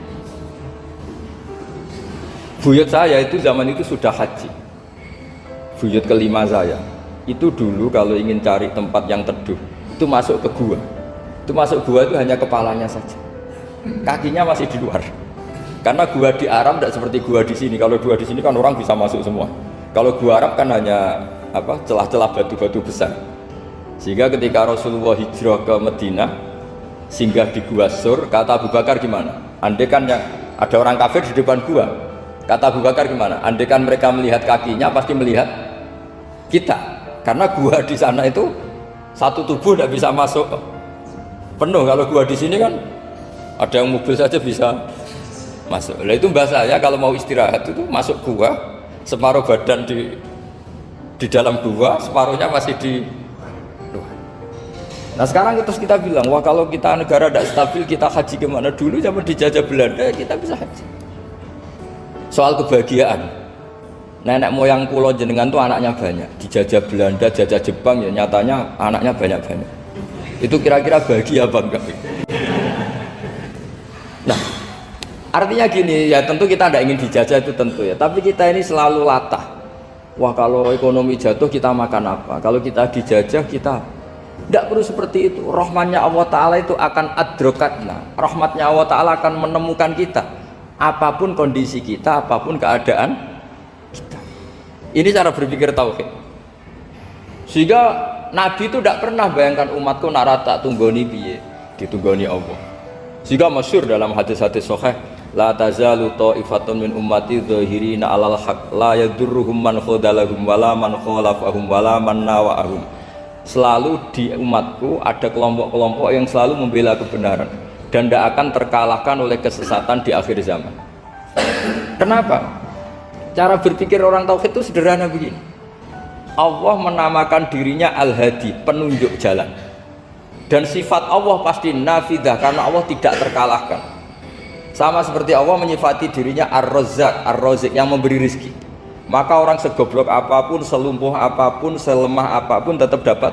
Buyut saya itu zaman itu sudah haji. Buyut kelima saya itu dulu kalau ingin cari tempat yang teduh itu masuk ke gua. Itu masuk gua itu hanya kepalanya saja, kakinya masih di luar. Karena gua di Arab tidak seperti gua di sini. Kalau gua di sini kan orang bisa masuk semua. Kalau gua Arab kan hanya celah-celah batu-batu besar. Sehingga ketika Rasulullah hijrah ke Madinah, singgah di gua Sur, kata Abu Bakar gimana? Andai kan yang ada orang kafir di depan gua, kata Abu Bakar gimana? Andai kan mereka melihat kakinya pasti melihat kita. Karena gua di sana itu satu tubuh tidak bisa masuk penuh. Kalau gua di sini kan ada yang mobil saja bisa masuk. Nah itu mbah saya kalau mau istirahat itu masuk gua, separuh badan di dalam gua, separuhnya masih di luar. Nah sekarang terus kita bilang, wah kalau kita negara tidak stabil kita haji kemana? Dulu zaman dijajah Belanda kita bisa haji. Soal kebahagiaan, nenek moyang pulau jenengan tuh anaknya banyak. Dijajah Belanda, jajah Jepang ya nyatanya anaknya banyak-banyak. Itu kira-kira bahagia apa enggak? Nah artinya gini ya, tentu kita tidak ingin dijajah itu tentu ya, tapi kita ini selalu latah. Wah kalau ekonomi jatuh kita makan apa? Kalau kita dijajah kita tidak perlu seperti itu. Rahmatnya Allah Ta'ala itu akan adrokatna. Rahmatnya Allah Ta'ala akan menemukan kita. Apapun kondisi kita, apapun keadaan kita. Ini cara berpikir tauhid. Sehingga Nabi itu tidak pernah bayangkan umatku narata tunggoni piye, ditunggoni Allah. Sehingga masyhur dalam hadis-hadis sahih, la tazalu ta'ifatun min ummati dhahirina 'alal haq la yadurruhum man khadalahum wala man khalafahum wala man nawa'ahum. Selalu di umatku ada kelompok-kelompok yang selalu membela kebenaran dan tidak akan terkalahkan oleh kesesatan di akhir zaman. Kenapa? Cara berpikir orang tauhid itu sederhana begini. Allah menamakan dirinya Al-Hadi, penunjuk jalan. Dan sifat Allah pasti nafidah karena Allah tidak terkalahkan. Sama seperti Allah menyifati dirinya Ar-Razzaq, Ar-Razik yang memberi rizki. Maka orang segoblok apapun, selumpuh apapun, selemah apapun tetap dapat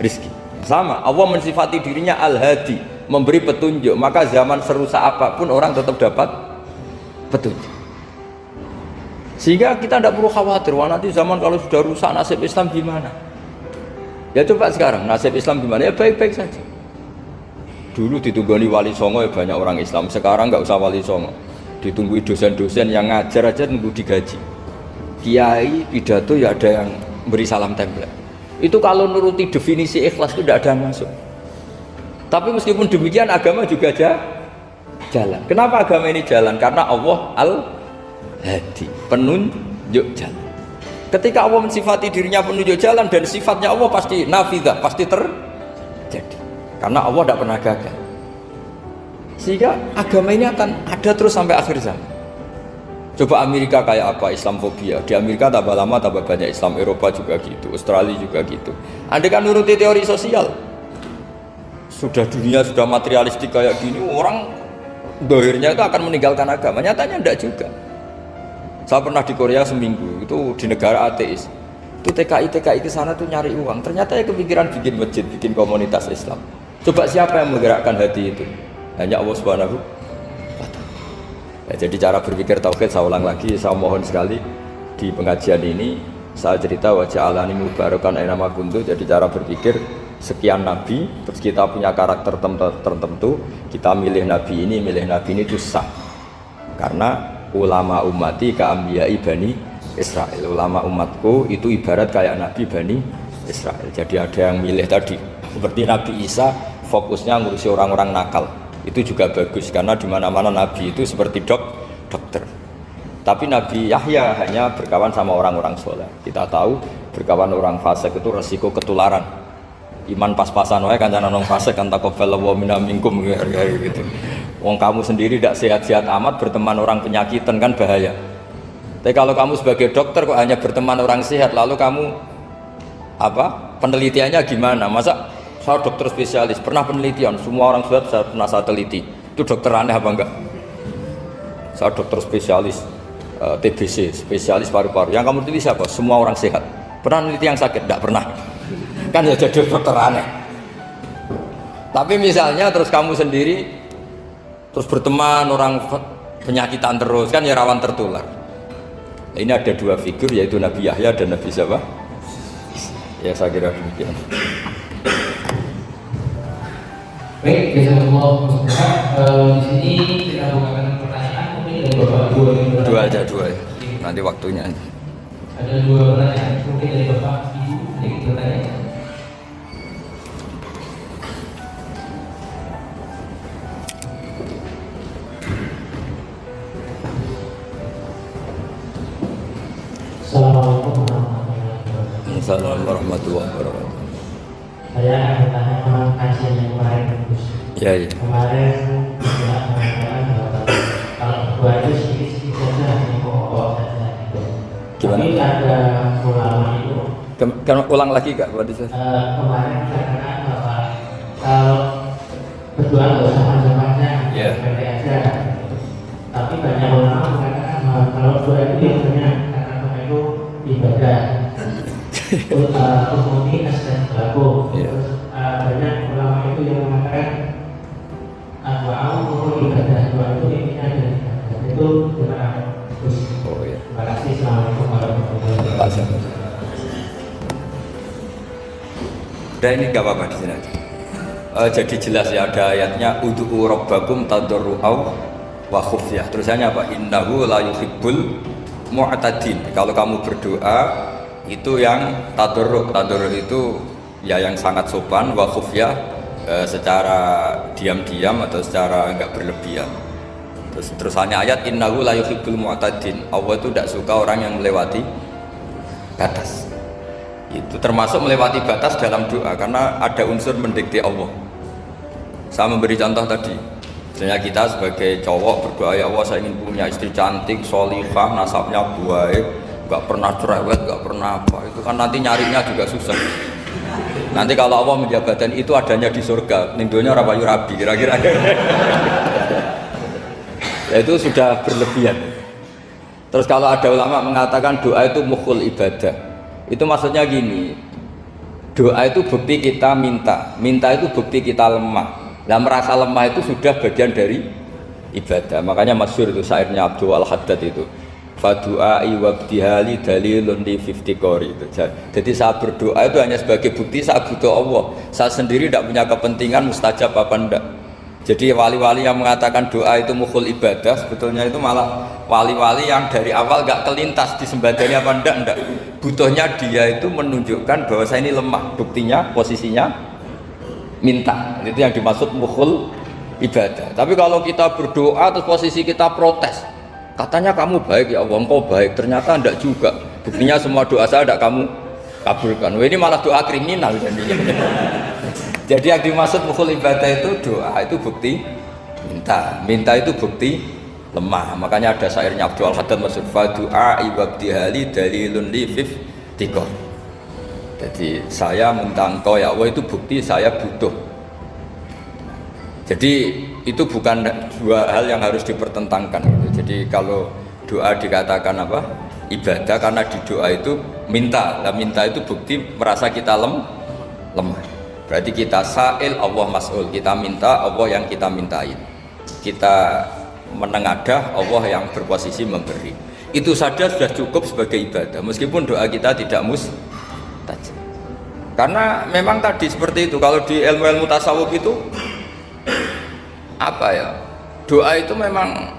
rizki. Sama, Allah mensifati dirinya Al-Hadi, memberi petunjuk. Maka zaman serusak apapun orang tetap dapat petunjuk. Sehingga kita tidak perlu khawatir, wah nanti zaman kalau sudah rusak nasib Islam gimana? Ya coba sekarang nasib Islam gimana? Ya baik-baik saja. Dulu ditunggoni wali songo ya banyak orang Islam. Sekarang nggak usah wali songo, ditunggui dosen-dosen yang ngajar aja nunggu digaji. Kiai pidato ya ada yang beri salam tempel. Itu kalau nuruti definisi ikhlas itu tidak ada masuk. Tapi meskipun demikian agama juga jalan. Kenapa agama ini jalan? Karena Allah Al-Hadi, penunjuk jalan. Ketika Allah mensifati dirinya penunjuk jalan dan sifatnya Allah pasti nafidah, pasti terjadi. Karena Allah tidak pernah gagal. Sehingga agama ini akan ada terus sampai akhir zaman. Coba Amerika kayak apa Islamofobia? Di Amerika tambah lama tambah banyak Islam, Eropa juga gitu, Australia juga gitu. Andai kan nuruti teori sosial, sudah dunia sudah materialistik kayak gini, orang dohirnya itu akan meninggalkan agama. Nyatanya tidak juga. Saya pernah di Korea seminggu, itu di negara ateis. Itu TKI ke sana tuh nyari uang. Ternyata ya kepikiran bikin masjid, bikin komunitas Islam. Coba siapa yang menggerakkan hati itu? Hanya Allah Subhanahu wa Ta'ala. Ya, jadi cara berpikir tauhid saya ulang lagi, saya mohon sekali di pengajian ini saya cerita wajah alani mubarakan aina ma kuntu. Jadi cara berpikir sekian nabi, terus kita punya karakter tertentu, kita milih nabi ini itu sah. Karena ulama ummati ka'ambiyai Bani Israel, ulama umatku itu ibarat kayak nabi Bani Israel. Jadi ada yang milih tadi seperti Nabi Isa fokusnya ngurusi orang-orang nakal, itu juga bagus karena dimana-mana nabi itu seperti dokter. Tapi Nabi Yahya hanya berkawan sama orang-orang soleh. Kita tahu berkawan orang fasik itu resiko ketularan. iman pas-pasan wae kancane nang fasik kan taqabbalallahu minna minkum gitu. Wong kamu sendiri tidak sehat-sehat amat berteman orang penyakitan kan bahaya. Tapi kalau kamu sebagai dokter kok hanya berteman orang sehat, lalu kamu apa? Penelitiannya gimana? Masa saya dokter spesialis, pernah penelitian, semua orang sehat saya pernah saya teliti. Itu dokter aneh apa enggak? Saya dokter spesialis TBC, spesialis paru-paru. Yang kamu teliti siapa? Semua orang sehat. Pernah meneliti yang sakit? Enggak pernah. Kan ya jadi dokter aneh. Tapi misalnya terus kamu sendiri terus berteman orang penyakitan terus, kan ya rawan tertular. Ini ada dua figur, yaitu Nabi Yahya dan Nabi siapa? Ya saya kira demikian. Baik, jazakallah. Di sini kita bukakan pertanyaan mungkin dari Bapak dua aja. Nanti waktunya. Ada dua pertanyaan mungkin dari Bapak Ibu yang bertanya. Assalamualaikum warahmatullahi wabarakatuh. Assalamualaikum warahmatullahi wabarakatuh. Saya akan bertanya tentang kajian yang kemarin Gus. Ya. Kemarin kita mengatakan bahwa kalau berdua itu sedikit-sedikit saja hanya pokok saja gitu. Gimana? Tapi ada ulama itu. Ulang lagi kak, Kemarin saya katakan bahwa kalau berdua nggak usah panjang-panjang, pendek aja. Tapi banyak ulama mengatakan bahwa kalau berdua itu biasanya karena itu ibadah. Umumnya asal berlaku. Terus banyak ulama itu yang mengatakan doa ibadah, doa itu intinya dari ibadah. Itu gimana? Terima kasih. Assalamualaikum warahmatullahi wabarakatuh. Udah ini gak apa-apa di sini aja. Jadi jelas ya, ada ayatnya ud'u rabbakum tadarru'aw wa khufyah. Terusannya apa? Innahu la yuhibbul mu'tadin. Kalau kamu berdoa itu yang tadarru' itu ya yang sangat sopan, wa khufyah secara diam-diam atau secara enggak berlebihan. Terusannya ayat innahu la yuhibbul mu'tadin. Allah itu tidak suka orang yang melewati batas. Itu termasuk melewati batas dalam doa karena ada unsur mendikte Allah. Saya memberi contoh tadi, misalnya kita sebagai cowok berdoa, ya Allah saya ingin punya istri cantik, sholihah, nasabnya baik, gak pernah cerewet, gak pernah apa. Itu kan nanti nyarinya juga susah. Nanti kalau Allah menjabatkan itu adanya di surga, nindonya rapayu rabi, kira-kira. Ya itu sudah berlebihan. Terus kalau ada ulama mengatakan doa itu mukhul ibadah, itu maksudnya gini, doa itu bukti kita minta itu bukti kita lemah. Nah merasa lemah itu sudah bagian dari ibadah. Makanya masyhur itu syairnya Abdul Al-Haddad itu, fadu'ai wabdihali dalilun li fiftikori itu. Jadi saya berdoa itu hanya sebagai bukti saya butuh Allah. Saya sendiri tidak punya kepentingan mustajab apa enggak. Jadi wali-wali yang mengatakan doa itu mukhul ibadah, sebetulnya itu malah wali-wali yang dari awal gak kelintas disembadani apa enggak. Butuhnya dia itu menunjukkan bahwa saya ini lemah, buktinya posisinya minta. Itu yang dimaksud mukhul ibadah. Tapi kalau kita berdoa terus posisi kita protes, katanya kamu baik ya Allah, engkau baik, ternyata enggak juga. Buktinya semua doa saya enggak kamu kabulkan. Wah, ini malah doa kriminal jadinya. Jadi yang dimaksud mukhul ibadah itu doa itu bukti minta itu bukti lemah. Makanya ada syairnya Abdul Al-Haddad maksud fadu'a ibabdihali dalilun li fiftikor. Jadi saya minta engkau ya Allah itu bukti saya butuh. Jadi itu bukan dua hal yang harus dipertentangkan. Jadi kalau doa dikatakan apa? Ibadah karena di doa itu minta. Nah minta itu bukti merasa kita lemah. Berarti kita sa'il, Allah mas'ul. Kita minta, Allah yang kita mintain. Kita menengadah, Allah yang berposisi memberi. Itu saja sudah cukup sebagai ibadah. Meskipun doa kita tidak mustajab. Karena memang tadi seperti itu. Kalau di ilmu-ilmu tasawuf itu apa ya? Doa itu memang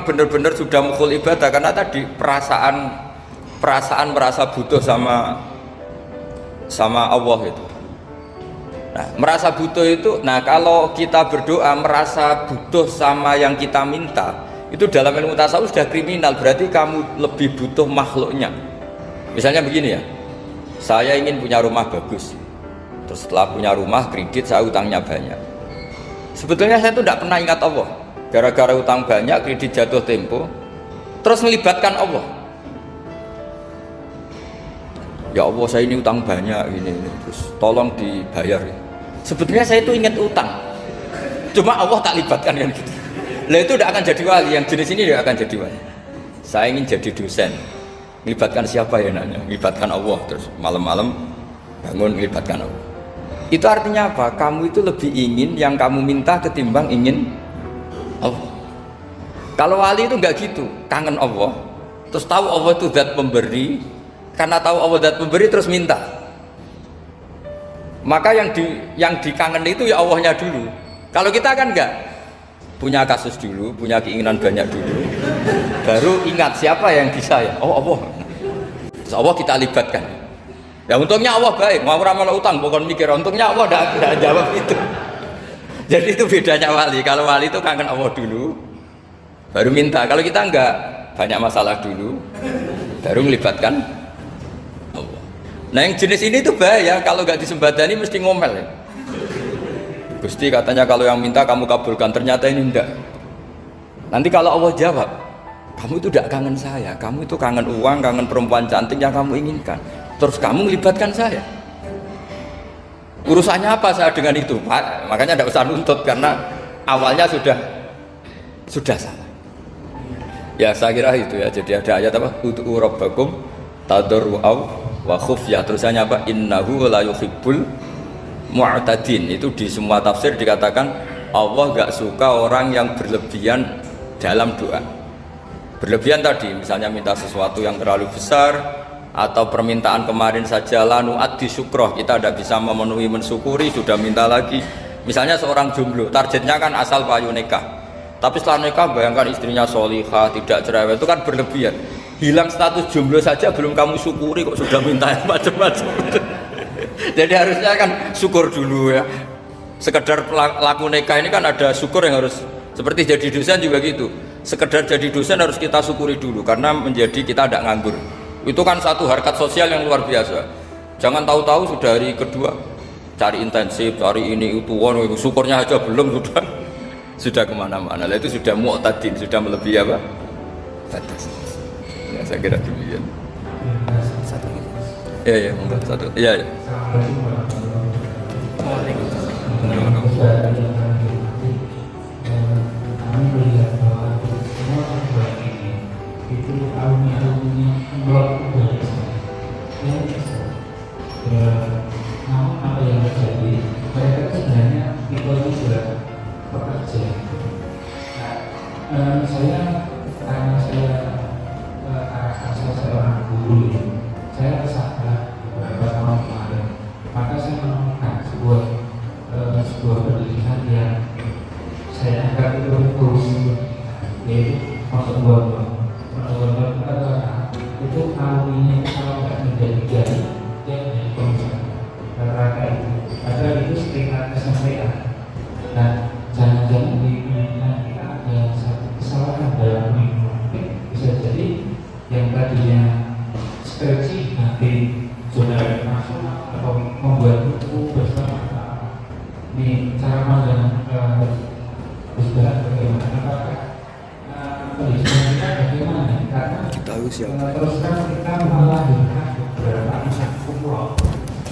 benar-benar sudah mukhul ibadah. Karena tadi perasaan merasa butuh sama Allah itu. Nah, merasa butuh itu, nah kalau kita berdoa merasa butuh sama yang kita minta, itu dalam ilmu tasawuf sudah kriminal, berarti kamu lebih butuh makhluknya. Misalnya begini ya, saya ingin punya rumah bagus, Terus setelah punya rumah kredit saya utangnya banyak. Sebetulnya saya itu tidak pernah ingat Allah. Gara-gara utang banyak, kredit jatuh tempo, terus melibatkan Allah. Ya Allah, saya ini utang banyak ini, terus tolong dibayar. Sebetulnya saya itu ingat utang, cuma Allah tak libatkan kan gitu. Lah itu tidak akan jadi wali, yang jenis ini tidak akan jadi wali. Saya ingin jadi dosen, melibatkan siapa ya nanya? Melibatkan Allah, terus malam-malam bangun melibatkan Allah. Itu artinya apa? Kamu itu lebih ingin yang kamu minta ketimbang ingin Allah. Kalau wali itu enggak gitu, kangen Allah, terus tahu Allah itu zat pemberi, karena tahu Allah zat pemberi terus minta. Maka yang dikangen itu ya Allahnya dulu. Kalau kita kan enggak, punya kasus dulu, punya keinginan banyak dulu, baru ingat siapa yang bisa ya. Oh Allah, terus Allah kita libatkan. Ya untungnya Allah baik, mau ramal utang bukan mikir, untungnya Allah tidak jawab itu. Jadi itu bedanya wali. Kalau wali itu kangen Allah dulu, baru minta. Kalau kita enggak, banyak masalah dulu, baru melibatkan Allah. Nah yang jenis ini tuh bahaya, kalau enggak disembadani mesti ngomel ya. Gusti katanya kalau yang minta kamu kabulkan, ternyata ini enggak. Nanti kalau Allah jawab, kamu itu tidak kangen saya, kamu itu kangen uang, kangen perempuan cantik yang kamu inginkan. Terus kamu melibatkan saya. Urusannya apa saya dengan itu, Pak? Makanya tidak usah nuntut karena awalnya sudah salah. Ya saya kira itu ya. Jadi ada ayat apa? Ud'u rabbakum tadarru'aw wa khufyah. Terusannya apa? Innahu la yuhibbul mu'tadin. Itu di semua tafsir dikatakan Allah enggak suka orang yang berlebihan dalam doa. Berlebihan tadi, misalnya minta sesuatu yang terlalu besar, atau permintaan kemarin saja lanu addi syukroh, kita tidak bisa memenuhi mensyukuri, sudah minta lagi. Misalnya seorang jomblo, targetnya kan asal payu nikah, tapi setelah nikah bayangkan istrinya solihah, tidak cerewet, itu kan berlebihan. Hilang status jomblo saja belum kamu syukuri kok sudah minta yang macam-macam. Jadi harusnya kan syukur dulu ya. Sekedar laku nikah ini kan ada syukur yang harus, seperti jadi dosen juga gitu. Sekedar jadi dosen harus kita syukuri dulu karena menjadi kita tidak nganggur. Itu kan satu harkat sosial yang luar biasa. Jangan tahu-tahu sudah hari kedua cari intensif, cari ini itu, syukurnya aja belum sudah kemana-mana. Lah itu sudah mu'tadin, sudah melebihi apa? Batas. Ya saya kira demikian. Satu lagi. Ya monggo satu. Iya. Namun apa yang terjadi, mereka sebenarnya itu sudah bekerja. Saya karena saya seorang guru, saya kesadaran beberapa tahun kemarin, maka saya menemukan sebuah pendidikan yang saya anggap itu terus, yaitu pengetahuan itu alaminya kalau nggak menjadi jari dia menjadi pengusaha rata itu padahal itu sekitar kesampaian. Nah jangan-jangan di pemerintahan kita ada satu kesalahan dalam mengikuti, bisa jadi yang tadinya skripsi nanti zona nasional atau membuat buku bersama ini cara pandang bersama bagaimana apakah pendidikan kita bagaimana karena terus kan kita melahirkan beberapa anak kumpulan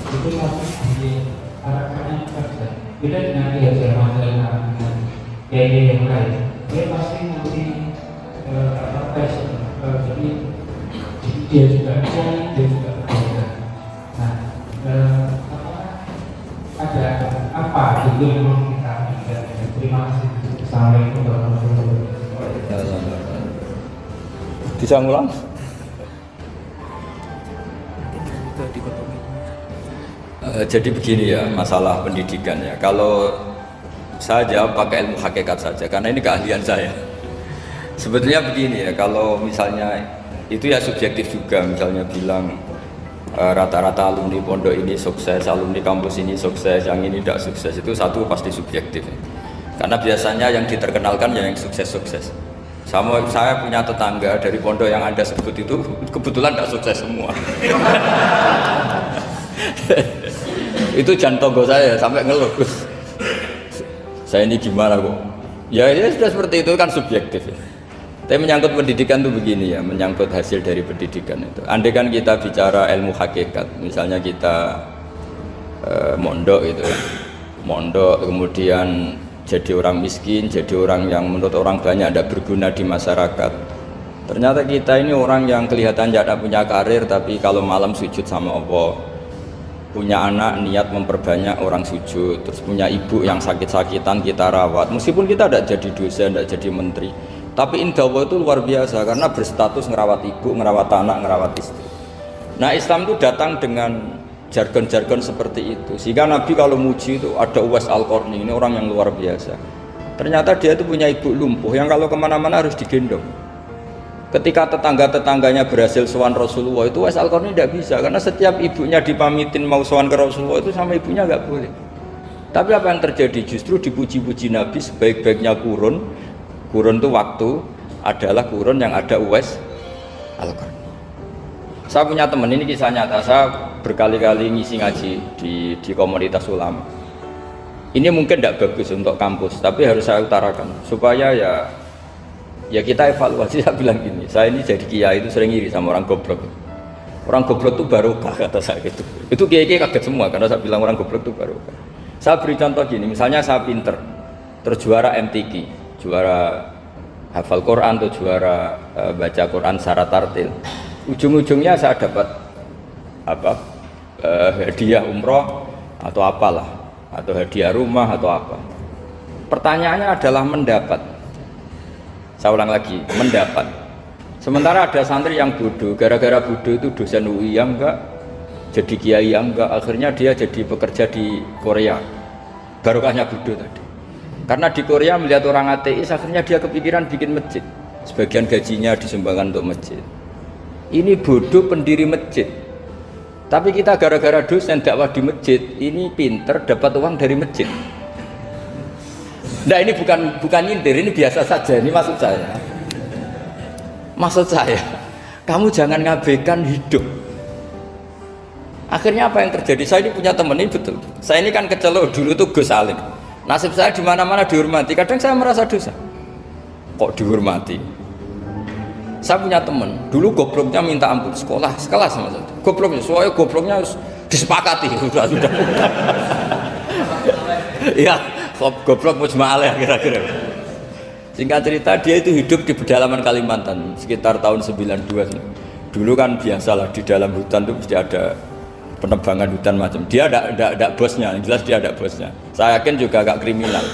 itu pasti di harapannya kerja beda dengan diajar materi dengan gaya yang lain, dia pasti nanti tes jadi dia juga cari, dia juga bekerja. Nah ada apa gitu yang mau kita lihat. Terima kasih. Assalamualaikum warahmatullahi wabarakatuh. Bisa ngulang? Jadi begini ya masalah pendidikan ya. Kalau saya jawab pakai ilmu hakikat saja karena ini keahlian saya. Sebetulnya begini ya, kalau misalnya itu ya subjektif juga, misalnya bilang rata-rata alumni pondok ini sukses, alumni kampus ini sukses, yang ini tidak sukses, itu satu pasti subjektif ya. Karena biasanya yang diterkenalkan ya yang sukses-sukses. Saya punya tetangga dari pondok yang Anda sebut itu kebetulan tidak sukses semua. Itu jantung saya sampai ngeluh. Saya ini gimana kok? Ya sudah seperti itu kan subjektif. Ya. Tapi menyangkut pendidikan itu begini ya, menyangkut hasil dari pendidikan itu. Andai kan kita bicara ilmu hakikat, misalnya kita mondok itu, mondok kemudian jadi orang miskin, jadi orang yang menurut orang banyak tidak berguna di masyarakat. Ternyata kita ini orang yang kelihatan tidak punya karir, tapi kalau malam sujud sama Allah, punya anak niat memperbanyak orang sujud, terus punya ibu yang sakit-sakitan kita rawat, meskipun kita tidak jadi dosen, tidak jadi menteri, tapi indah Allah itu luar biasa karena berstatus ngerawat ibu, ngerawat anak, ngerawat istri. Nah Islam itu datang dengan jargon-jargon seperti itu, sehingga Nabi kalau muji itu ada Uwais Al-Qarni, ini orang yang luar biasa. Ternyata dia itu punya ibu lumpuh yang kalau kemana-mana harus digendong. Ketika tetangga-tetangganya berhasil sowan Rasulullah itu Uwais Al-Qarni tidak bisa, karena setiap ibunya dipamitin mau sowan ke Rasulullah itu sama ibunya nggak boleh. Tapi apa yang terjadi? Justru dipuji-puji Nabi sebaik-baiknya kurun itu waktu adalah kurun yang ada Uwais Al-Qarni. Saya punya teman, ini kisah nyata, saya berkali-kali ngisi ngaji di komunitas ulama. Ini mungkin tidak bagus untuk kampus, tapi harus saya utarakan supaya ya kita evaluasi. Saya bilang gini, saya ini jadi kiai itu sering iri sama orang goblok. Orang goblok itu barokah kata saya gitu. Itu kiai kaget semua karena saya bilang orang goblok itu barokah. Saya beri contoh gini, misalnya saya pinter, terus juara MTQ, juara hafal Quran atau juara baca Quran secara tartil. Ujung-ujungnya saya dapat hadiah umroh atau apalah, atau hadiah rumah atau apa. Pertanyaannya adalah mendapat. Saya ulang lagi, mendapat. Sementara ada santri yang bodoh, gara-gara bodoh itu dosen UI yang enggak, jadi kiai yang enggak, akhirnya dia jadi pekerja di Korea. Barokahnya bodoh tadi. Karena di Korea melihat orang ateis, akhirnya dia kepikiran bikin masjid. Sebagian gajinya disumbangkan untuk masjid. Ini bodoh pendiri masjid. Tapi kita gara-gara dosen dakwah di masjid, ini pinter dapat uang dari masjid. Nah ini bukan nyindir, ini biasa saja. Ini maksud saya. Maksud saya, kamu jangan ngabaikan hidup. Akhirnya apa yang terjadi? Saya ini punya teman ini betul. Saya ini kan kecelok dulu tuh Gus Salim. Nasib saya di mana-mana dihormati. Kadang saya merasa dosa. Kok dihormati? Saya punya teman, dulu gobloknya minta ampun, sekelas sama saya. Gobloknya, soalnya gobloknya harus disepakati, sudah. Iya, goblok mujma'alah kira-kira. Singkat cerita, dia itu hidup di pedalaman Kalimantan, sekitar tahun 92. Dulu kan biasalah di dalam hutan itu mesti ada penebangan hutan macam. Dia ada bosnya, yang jelas dia ada bosnya. Saya yakin juga agak kriminal,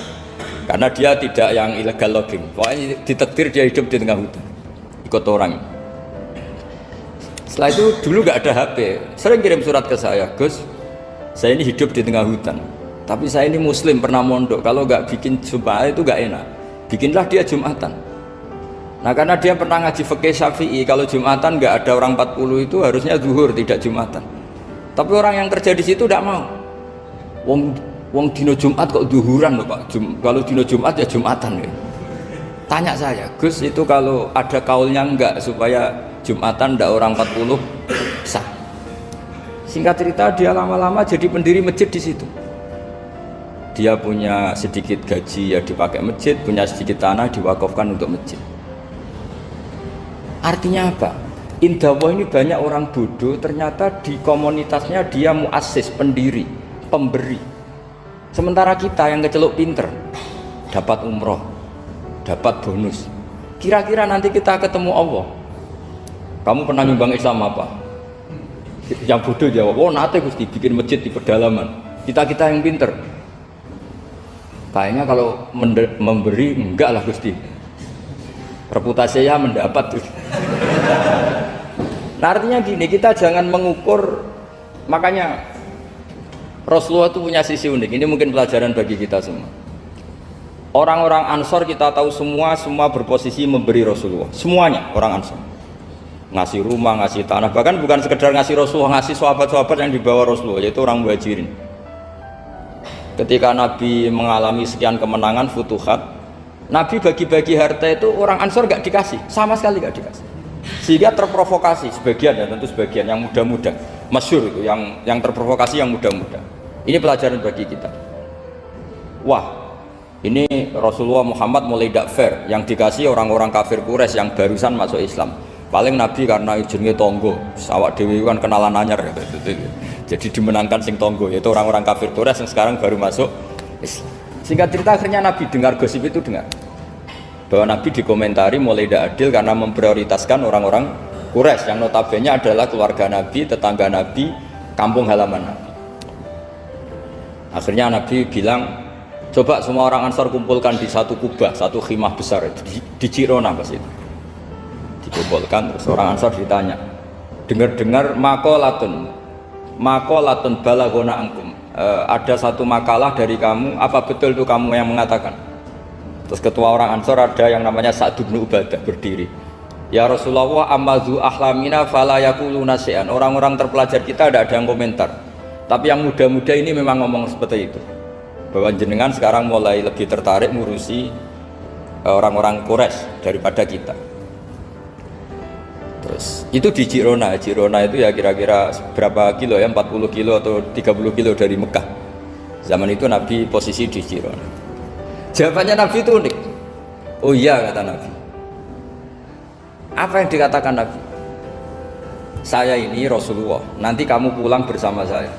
karena dia tidak yang illegal logging. Pokoknya ditakdir dia hidup di tengah hutan. Ikut orang. Setelah itu dulu nggak ada HP, sering kirim surat ke saya, Gus, saya ini hidup di tengah hutan, tapi saya ini muslim pernah mondok, kalau nggak bikin Jumat itu nggak enak, bikinlah dia Jumatan. Nah karena dia pernah ngaji fikih Syafi'i, kalau Jumatan nggak ada orang 40 itu harusnya zuhur tidak Jumatan. Tapi orang yang kerja di situ tidak mau. Wong dino Jumat kok zuhuran loh Pak. Kalau dino Jumat ya Jumatan ya. Tanya saya, Gus itu kalau ada kaulnya enggak supaya Jumatan enggak orang 40 sah. Singkat cerita dia lama-lama jadi pendiri masjid di situ. Dia punya sedikit gaji ya dipakai masjid, punya sedikit tanah diwakafkan untuk masjid. Artinya apa? Indahwah ini banyak orang bodoh, ternyata di komunitasnya dia muassis, pendiri, pemberi. Sementara kita yang kecelok pinter, dapat umroh, dapat bonus. Kira-kira nanti kita ketemu Allah, kamu pernah nyumbang Islam apa? Yang bodoh jawab, oh nanti Gusti bikin masjid di pedalaman. Kita yang pinter, kayaknya kalau memberi enggak lah Gusti, reputasi saya mendapat. Nah artinya gini, kita jangan mengukur. Makanya Rasulullah itu punya sisi unik. Ini mungkin pelajaran bagi kita semua. Orang-orang Ansor kita tahu semua berposisi memberi Rasulullah. Semuanya orang Ansor. Ngasih rumah, ngasih tanah. Bahkan bukan sekedar ngasih Rasulullah, ngasih sahabat-sahabat yang dibawa Rasulullah, yaitu orang Muhajirin. Ketika Nabi mengalami sekian kemenangan, futuhat, Nabi bagi-bagi harta itu orang Ansor gak dikasih, sama sekali gak dikasih. Sehingga terprovokasi sebagian, ya tentu sebagian yang muda-muda, masyhur itu yang terprovokasi yang muda-muda. Ini pelajaran bagi kita. Wah, ini Rasulullah Muhammad mulai tidak fair. Yang dikasih orang-orang kafir Quraisy yang barusan masuk Islam. Paling Nabi karena jenenge tonggo, awak dewi kan kenalan anyar gitu. Jadi dimenangkan sing tonggo, yaitu orang-orang kafir Quraisy yang sekarang baru masuk Islam. Singkat cerita akhirnya Nabi dengar gosip itu, dengar bahwa Nabi dikomentari mulai tidak adil karena memprioritaskan orang-orang Quraisy yang notabene adalah keluarga Nabi, tetangga Nabi, kampung halaman Nabi. Akhirnya Nabi bilang, coba semua orang Ansar kumpulkan di satu kubah, satu khimah besar di Jirona pas itu. Dikumpulkan, terus orang Ansar ditanya, dengar-dengar makolatun balagona angkum, ada satu makalah dari kamu, apa betul itu kamu yang mengatakan? Terus ketua orang Ansar ada yang namanya Sa'd bin Ubadah berdiri, ya Rasulullah amazu ahlamina fala yaquluna syai'an. Orang-orang terpelajar kita ada yang komentar, tapi yang muda-muda ini memang ngomong seperti itu, bahwa jenengan sekarang mulai lebih tertarik ngurusi orang-orang Quraisy daripada kita. Terus itu di Jirona itu ya kira-kira berapa kilo ya, 40 kilo atau 30 kilo dari Mekah. Zaman itu Nabi posisi di Jirona. Jawabannya Nabi itu unik. Oh iya, kata Nabi. Apa yang dikatakan Nabi? Saya ini Rasulullah, nanti kamu pulang bersama saya.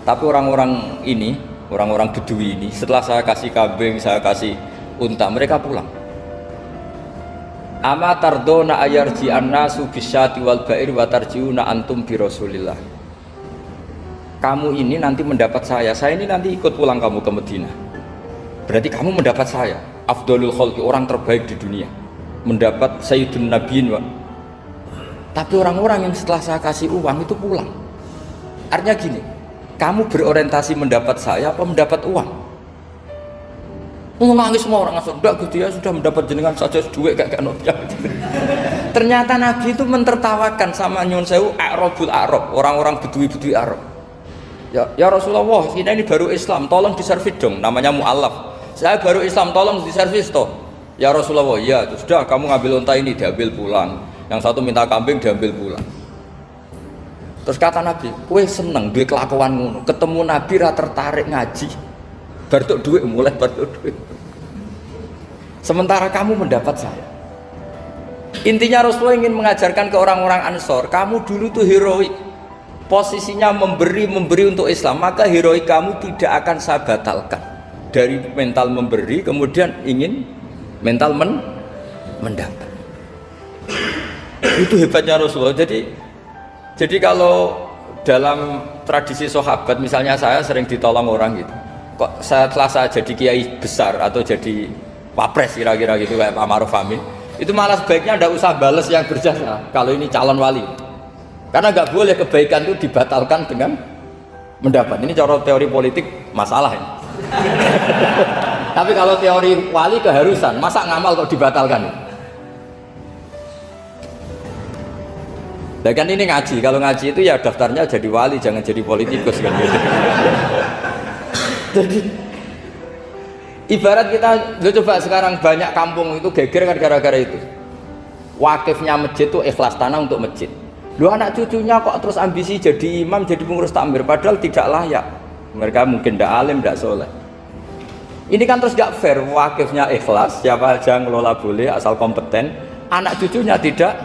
Tapi orang-orang ini, orang-orang Bedui ini, setelah saya kasih kambing, saya kasih unta, mereka pulang. Ama tardona ayarji annasu bisyati wal ba'ir wa tarjiuna antum bi Rasulillah. Kamu ini nanti mendapat saya ini nanti ikut pulang kamu ke Madinah. Berarti kamu mendapat saya, afdalul khalqi, orang terbaik di dunia. Mendapat sayyidun nabiyyin wa. Tapi orang-orang yang setelah saya kasih uang itu pulang. Artinya gini, kamu berorientasi mendapat saya apa mendapat uang? Nangis semua orang Ansar, enggak gitu ya, sudah mendapat jenengan saja duit gak notnya. Ternyata Nabi itu mentertawakan sama nyun sewu Arabul Arab, orang-orang Bedui Arab. Ya Rasulullah, kita ini baru Islam, tolong diservis dong, namanya mu'allaf. Saya baru Islam, tolong diservis toh. Ya Rasulullah, ya sudah kamu ngambil unta ini, diambil pulang. Yang satu minta kambing, diambil pulang. Terus kata Nabi, kowe seneng duwe kelakuan ngono, ketemu Nabi ra tertarik ngaji. Bartuk duit mulai bartuk duit. Sementara kamu mendapat saya. Intinya Rasulullah ingin mengajarkan ke orang-orang Ansor, kamu dulu tuh heroik. Posisinya memberi untuk Islam, maka heroik kamu tidak akan saya batalkan. Dari mental memberi kemudian ingin mental mendapat. Itu hebatnya Rasulullah. Jadi kalau dalam tradisi sahabat, misalnya saya sering ditolong orang gitu, kok setelah saya jadi kiai besar atau jadi wapres kira-kira gitu kayak Pak Maruf Amin, itu malah sebaiknya tidak usah balas yang berjasa kalau ini calon wali, karena nggak boleh kebaikan itu dibatalkan dengan mendapat. Ini cara teori politik masalah ini. Tapi kalau teori wali keharusan, masa ngamal kok dibatalkan? Nah kan ini ngaji, kalau ngaji itu ya daftarnya jadi wali, jangan jadi politikus kan gitu. Jadi ibarat kita, coba sekarang banyak kampung itu geger kan gara-gara itu. Wakifnya masjid itu ikhlas tanah untuk masjid. Lu anak cucunya kok terus ambisi jadi imam, jadi pengurus takmir, padahal tidak layak. Mereka mungkin tidak alim, tidak soleh. Ini kan terus gak fair, wakifnya ikhlas, siapa aja ngelola boleh asal kompeten, anak cucunya tidak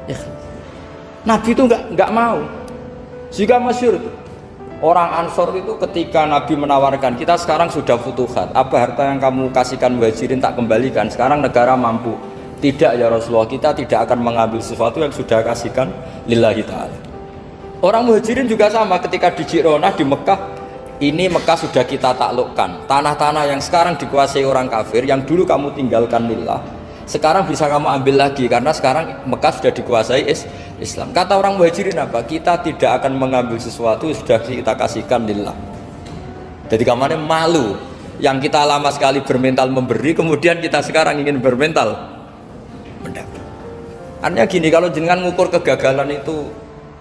ikhlas. Nabi itu nggak mau. Jika masyhur orang Ansor itu ketika Nabi menawarkan, kita sekarang sudah futuhat, apa harta yang kamu kasihkan muhajirin tak kembalikan, sekarang negara mampu. Tidak ya Rasulullah, kita tidak akan mengambil sesuatu yang sudah kasihkan lillahi ta'ala. Orang muhajirin juga sama, ketika di Jirona di Mekah, ini Mekah sudah kita taklukkan, tanah-tanah yang sekarang dikuasai orang kafir, yang dulu kamu tinggalkan lillah, sekarang bisa kamu ambil lagi karena sekarang Mekah sudah dikuasai Islam. Kata orang muhajirin apa? Kita tidak akan mengambil sesuatu yang sudah kita kasihkan lillah. Jadi kamarnya malu yang kita lama sekali bermental memberi, kemudian kita sekarang ingin bermental mendapat. Artinya gini, kalau jenengan mengukur kegagalan itu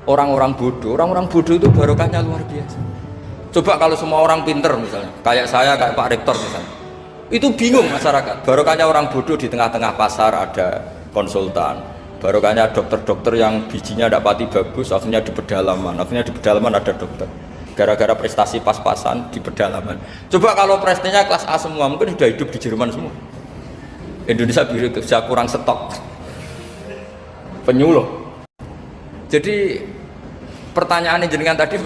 orang-orang bodoh itu barokahnya luar biasa. Coba kalau semua orang pinter misalnya, kayak saya, kayak Pak Rektor misalnya, itu bingung masyarakat. Barokahnya orang bodoh di tengah-tengah pasar ada konsultan, barokahnya dokter-dokter yang bijinya tidak pati bagus, akhirnya di pedalaman ada dokter. gara-gara prestasi pas-pasan di pedalaman. Coba kalau prestasinya kelas A semua, mungkin sudah hidup di Jerman semua. Indonesia bisa kurang stok penyuluh. Jadi pertanyaan jenengan tadi,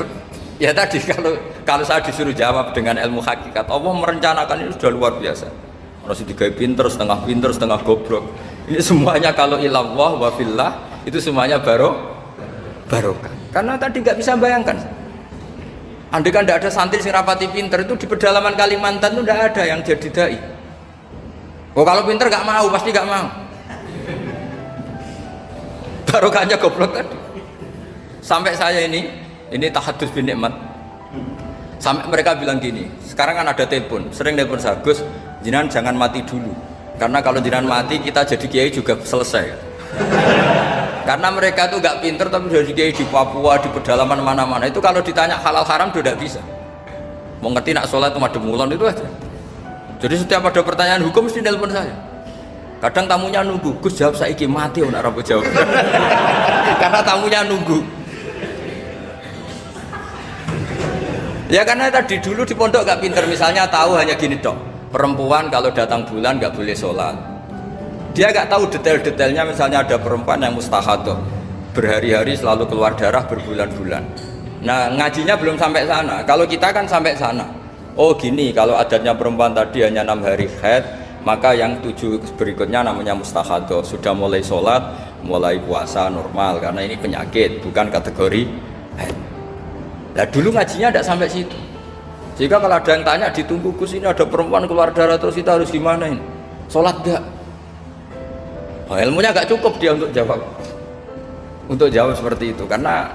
ya tadi kalau saya disuruh jawab dengan ilmu hakikat, Allah merencanakan ini sudah luar biasa. Harus digawe pinter, setengah goblok. Ini semuanya kalau ilallah wa fillah itu semuanya barokah. Karena tadi nggak bisa bayangkan. Andai kan tidak ada santri sing rapati pinter, itu di pedalaman Kalimantan itu tidak ada yang jadi dai. Oh kalau pinter nggak mau, pasti nggak mau. Barokahnya goblok tadi. Sampai saya ini tahadus bin nikmat. Sampai mereka bilang gini, sekarang kan ada telepon, sering telepon saya, Gus, jenengan jangan mati dulu. Karena kalau jenengan mati kita jadi kiai juga selesai. Karena mereka itu nggak pinter tapi sudah jadi kiai di Papua, di pedalaman mana-mana. Itu kalau ditanya halal haram sudah tidak bisa. Mau ngerti nak sholat itu madem mulon itu aja. Jadi setiap ada pertanyaan hukum mesti telepon saya. Kadang tamunya nunggu, Gus jawab saiki mati nak rambut jawab. Karena tamunya nunggu. Ya karena tadi dulu di pondok gak pinter, misalnya tahu hanya gini dok, perempuan kalau datang bulan gak boleh sholat. Dia gak tahu detail-detailnya, misalnya ada perempuan yang mustahadah, berhari-hari selalu keluar darah berbulan-bulan. Nah ngajinya belum sampai sana, kalau kita kan sampai sana. Oh gini, kalau adatnya perempuan tadi hanya 6 hari haid, maka yang 7 berikutnya namanya mustahadah, sudah mulai sholat, mulai puasa normal, karena ini penyakit, bukan kategori haid. Nah dulu ngajinya tidak sampai situ. Jika kalau ada yang tanya ditunggu Gus ini ada perempuan keluar darah terus kita harus gimana ini? Sholat enggak? Oh, ilmunya enggak cukup dia untuk jawab seperti itu. Karena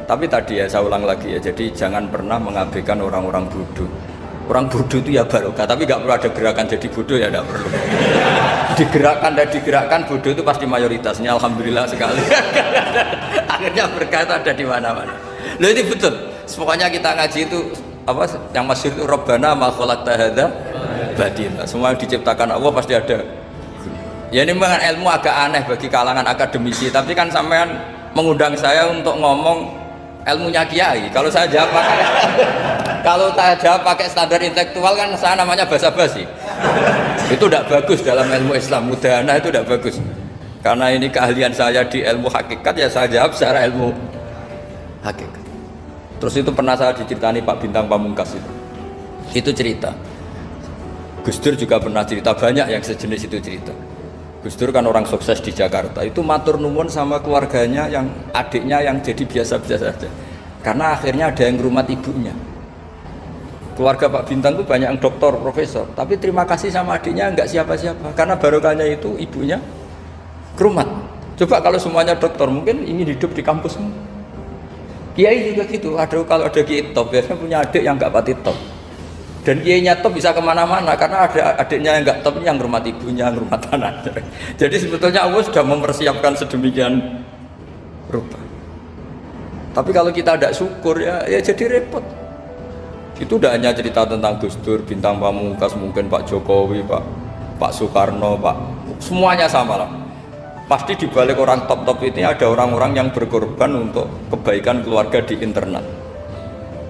tapi tadi ya saya ulang lagi ya. Jadi jangan pernah mengabaikan orang-orang bodoh. Orang bodoh itu ya barokah, tapi enggak perlu ada gerakan jadi bodoh ya enggak perlu. Digerakkan bodoh itu pasti mayoritasnya. Alhamdulillah sekali. Akhirnya berkah itu ada di mana-mana. Loh ini betul. Pokoknya kita ngaji itu apa yang masyhur itu Rabbana ma khalaqta hadza batila. Semua yang diciptakan Allah pasti ada. Ya ini memang ilmu agak aneh bagi kalangan akademisi, tapi kan sampean mengundang saya untuk ngomong ilmunya kiai. Kalau saya jawab pakai standar intelektual kan saya namanya basa-basi. Itu tidak bagus dalam ilmu Islam. Mudahana itu tidak bagus. Karena ini keahlian saya di ilmu hakikat ya saya jawab secara ilmu hakikat. Terus itu pernah saya diceritani Pak Bintang Pamungkas itu cerita. Gus Dur juga pernah cerita, banyak yang sejenis itu cerita. Gus Dur kan orang sukses di Jakarta, itu matur nuwun sama keluarganya yang adiknya yang jadi biasa-biasa saja. Karena akhirnya ada yang ngrumat ibunya. Keluarga Pak Bintang itu banyak yang doktor, profesor, tapi terima kasih sama adiknya enggak siapa-siapa. Karena barokahnya itu ibunya ngrumat. Coba kalau semuanya dokter, mungkin ingin hidup di kampus. Kiai juga gitu, kalau ada kiai top, biasanya punya adik yang nggak pati top. Dan kiainya top bisa kemana-mana, karena ada adiknya yang nggak top, yang ngurmat ibunya, ngurmat anaknya. Jadi sebetulnya Allah sudah mempersiapkan sedemikian rupa. Tapi kalau kita tidak syukur ya jadi repot. Itu udah hanya cerita tentang Gus Dur, Bintang Pamungkas, mungkin Pak Jokowi, Pak Soekarno, semuanya sama lah. Pasti di balik orang top-top ini ada orang-orang yang berkorban untuk kebaikan keluarga di internal.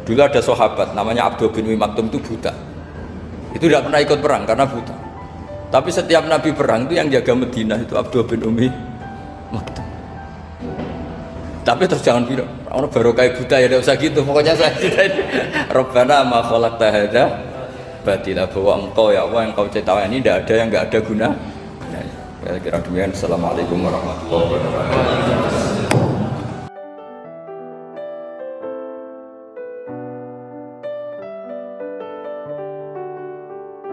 Dulu ada sahabat namanya Abdul bin Umi Maktum itu buta. Itu tidak pernah ikut perang karena buta. Tapi setiap Nabi perang itu yang jaga Madinah itu Abdul bin Umi Maktum. Tapi terus jangan bilang orang baru kayak buta ya tidak usah gitu. Pokoknya saya cerita ini. Rabbana ma khalaqta hadza batila, bahwa engkau ya Allah yang kau ciptakan ini tidak ada yang nggak ada guna. Kira demikian. Assalamualaikum warahmatullahi wabarakatuh.